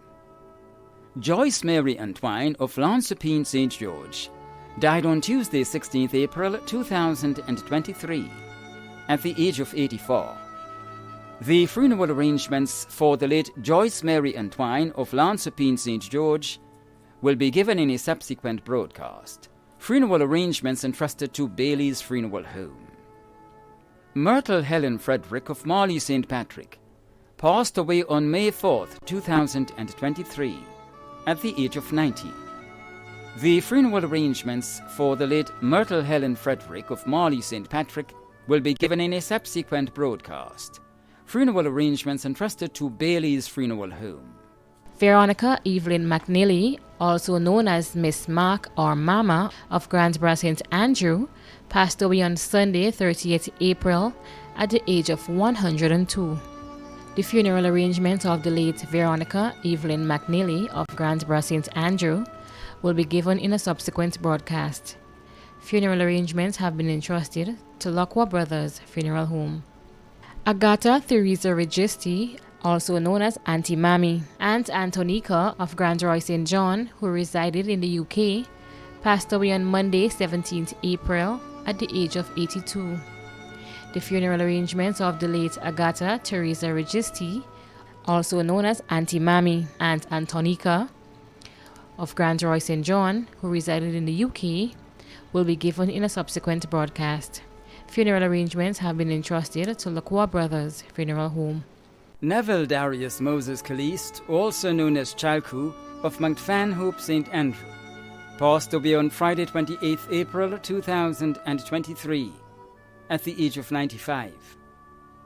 Joyce Mary Antwine of Lansopine St. George died on Tuesday, 16th April 2023, at the age of 84. The funeral arrangements for the late Joyce Mary Antwine of Lansopine St. George will be given in a subsequent broadcast. Funeral arrangements entrusted to Bailey's Funeral Home. Myrtle Helen Frederick of Marley St. Patrick passed away on May 4th, 2023, at the age of 90. The funeral arrangements for the late Myrtle Helen Frederick of Marley St. Patrick will be given in a subsequent broadcast. Funeral arrangements entrusted to Bailey's Funeral Home. Veronica Evelyn McNeely, also known as Miss Mark or Mama of Grandsborough St. Andrew, passed away on Sunday, 30th April, at the age of 102. The funeral arrangements of the late Veronica Evelyn McNeely of Grandsborough St. Andrew will be given in a subsequent broadcast. Funeral arrangements have been entrusted to Lockwood Brothers Funeral Home. Agatha Theresa Registi, also known as Auntie Mammy, Aunt Antonica of Grandroy St. John, who resided in the UK, passed away on Monday, 17th April, at the age of 82. The funeral arrangements of the late Agatha Theresa Registi, also known as Auntie Mammy, Aunt Antonica of Grandroy St. John, who resided in the UK, will be given in a subsequent broadcast. Funeral arrangements have been entrusted to Lockwood Brothers Funeral Home. Neville Darius Moses Caliste, also known as Chalku, of Mount Fanhope St. Andrew, passed away on Friday 28th April 2023 at the age of 95.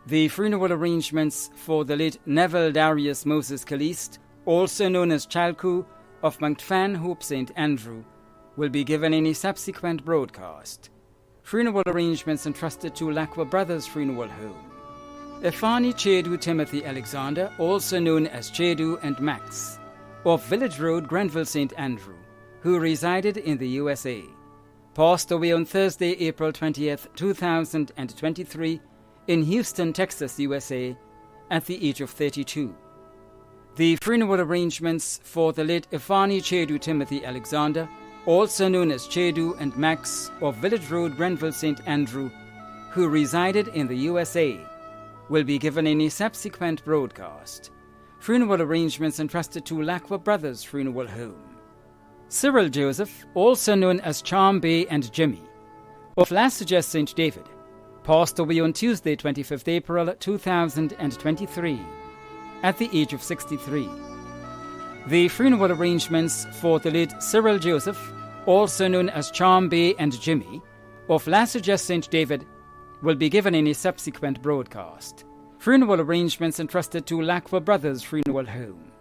The funeral arrangements for the late Neville Darius Moses Caliste, also known as Chalku, of Mount Fanhope St. Andrew, will be given in a subsequent broadcast. Funeral arrangements entrusted to Lockwood Brothers Funeral Home. Efani Chedu Timothy Alexander, also known as Chedu and Max, of Village Road, Grenville St. Andrew, who resided in the USA, passed away on Thursday, April 20th, 2023, in Houston, Texas, USA, at the age of 32. The funeral arrangements for the late Efani Chedu Timothy Alexander, also known as Chedu and Max, of Village Road, Grenville St. Andrew, who resided in the USA, will be given in a subsequent broadcast. Funeral arrangements entrusted to Lockwood Brothers Funeral Home. Cyril Joseph, also known as Charm Bay and Jimmy, of Lasages St. David, passed away on Tuesday, 25th April 2023, at the age of 63. The funeral arrangements for the late Cyril Joseph, also known as Charm Bay and Jimmy, of Lasages St. David, will be given in a subsequent broadcast. Funeral arrangements entrusted to Lockwood Brothers Funeral Home.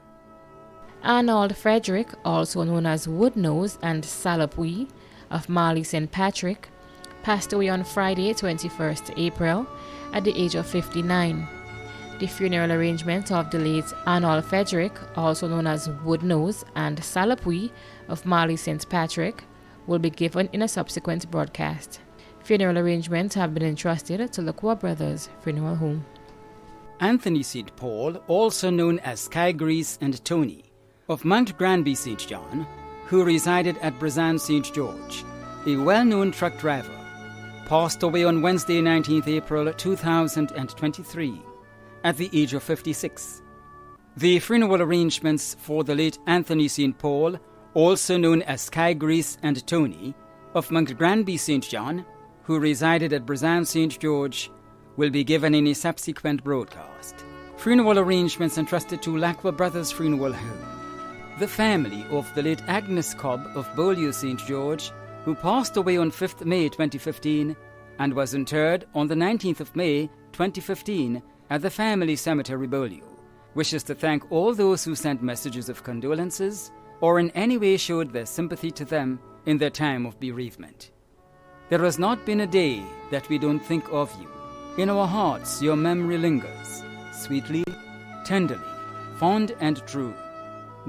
Arnold Frederick, also known as Woodnose and Salopwee, of Marley St. Patrick, passed away on Friday, 21st April, at the age of 59. The funeral arrangements of the late Arnold Frederick, also known as Woodnose and Salopwee, of Marley St. Patrick, will be given in a subsequent broadcast. Funeral arrangements have been entrusted to Lockwood Brothers Funeral Home. Anthony St. Paul, also known as Sky Grease and Tony, of Mount Granby St. John, who resided at Brazan St. George, a well-known truck driver, passed away on Wednesday, 19th April 2023, at the age of 56. The funeral arrangements for the late Anthony St. Paul, also known as Sky Grease and Tony, of Mount Granby St. John, who resided at Brazan St. George, will be given in a subsequent broadcast. Funeral arrangements entrusted to Lockwood Brothers Funeral Home. The family of the late Agnes Cobb of Beaulieu St. George, who passed away on 5th May 2015 and was interred on the 19th of May 2015 at the family cemetery Beaulieu, wishes to thank all those who sent messages of condolences or in any way showed their sympathy to them in their time of bereavement. There has not been a day that we don't think of you. In our hearts your memory lingers, sweetly, tenderly, fond and true,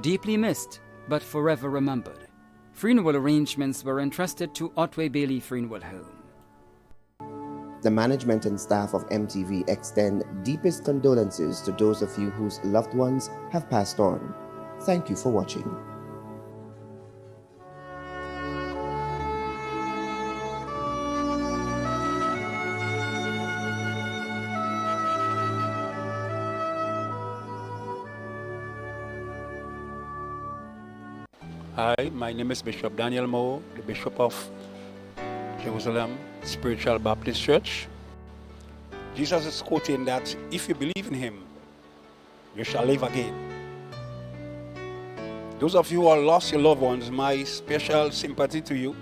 deeply missed but forever remembered. Funeral arrangements were entrusted to Otway Bailey Funeral Home. The management and staff of MTV extend deepest condolences to those of you whose loved ones have passed on. Thank you for watching. Hi, my name is Bishop Daniel Moe, the Bishop of Jerusalem Spiritual Baptist Church. Jesus is quoting that if you believe in him, you shall live again. Those of you who have lost your loved ones, my special sympathy to you.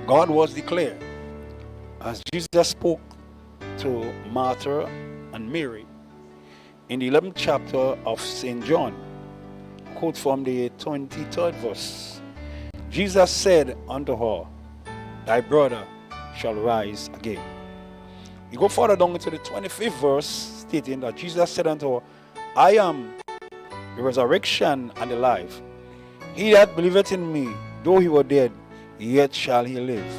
God was declared. As Jesus spoke to Martha and Mary in the 11th chapter of St. John. Quote from the 23rd verse. Jesus said unto her, thy brother shall rise again. You go further down into the 25th verse, stating that Jesus said unto her, I am the resurrection and the life. He that believeth in me, though he were dead, yet shall he live.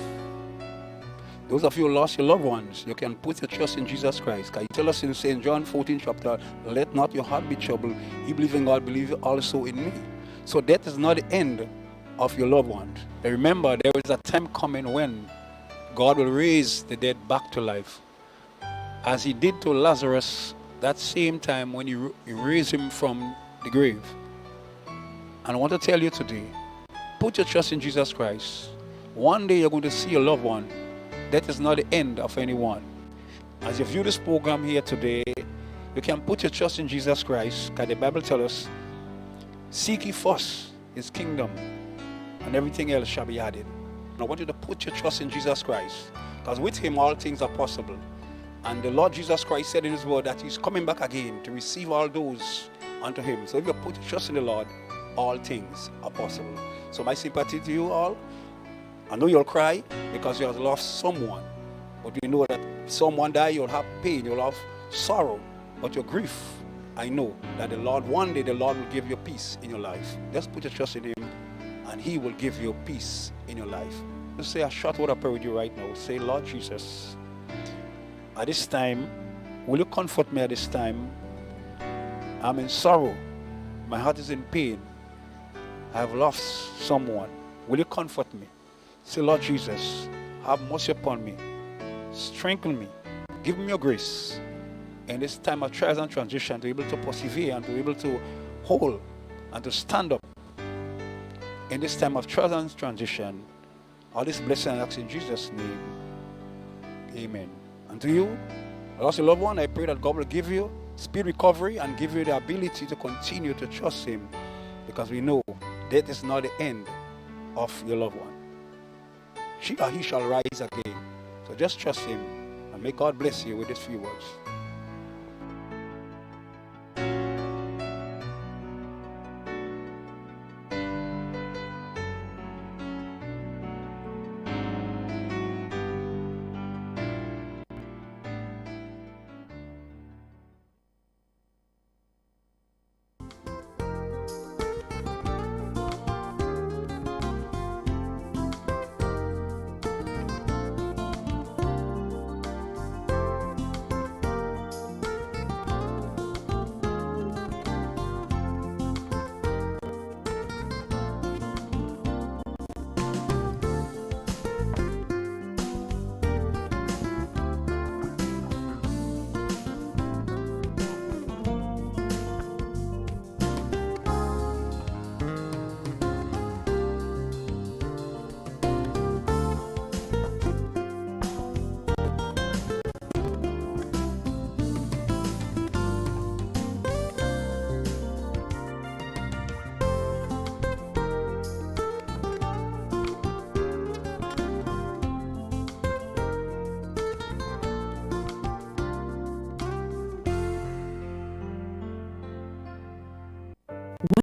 Those of you who lost your loved ones, you can put your trust in Jesus Christ. Can you tell us in St. John 14 chapter, let not your heart be troubled. You believe in God, believe also in me. So death is not the end of your loved ones. But remember, there is a time coming when God will raise the dead back to life. As he did to Lazarus that same time when he raised him from the grave. And I want to tell you today, put your trust in Jesus Christ. One day you're going to see your loved one. That is not the end of anyone. As you view this program here today, you can put your trust in Jesus Christ, because the Bible tells us, seek ye first his kingdom, and everything else shall be added. And I want you to put your trust in Jesus Christ, because with him all things are possible. And the Lord Jesus Christ said in his word that he's coming back again to receive all those unto him. So if you put your trust in the Lord, all things are possible. So my sympathy to you all. I know you'll cry because you have lost someone. But we know that someone died, you'll have pain, you'll have sorrow. But your grief, I know that the Lord, one day the Lord will give you peace in your life. Just put your trust in him and he will give you peace in your life. Just say a short word of prayer with you right now. Say, Lord Jesus, at this time, will you comfort me at this time? I'm in sorrow. My heart is in pain. I have lost someone. Will you comfort me? Say, Lord Jesus, have mercy upon me. Strengthen me. Give me your grace. In this time of trials and transition, to be able to persevere and to be able to hold and to stand up. In this time of trials and transition, all this blessing I ask in Jesus' name. Amen. And to you, I lost your loved one, I pray that God will give you speed recovery and give you the ability to continue to trust him, because we know death is not the end of your loved one. She or he shall rise again. So just trust him and may God bless you with these few words.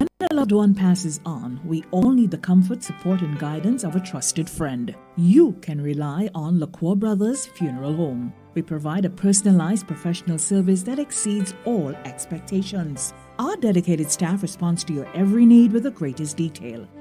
When a loved one passes on, we all need the comfort, support, and guidance of a trusted friend. You can rely on Lacroix Brothers Funeral Home. We provide a personalized professional service that exceeds all expectations. Our dedicated staff responds to your every need with the greatest detail.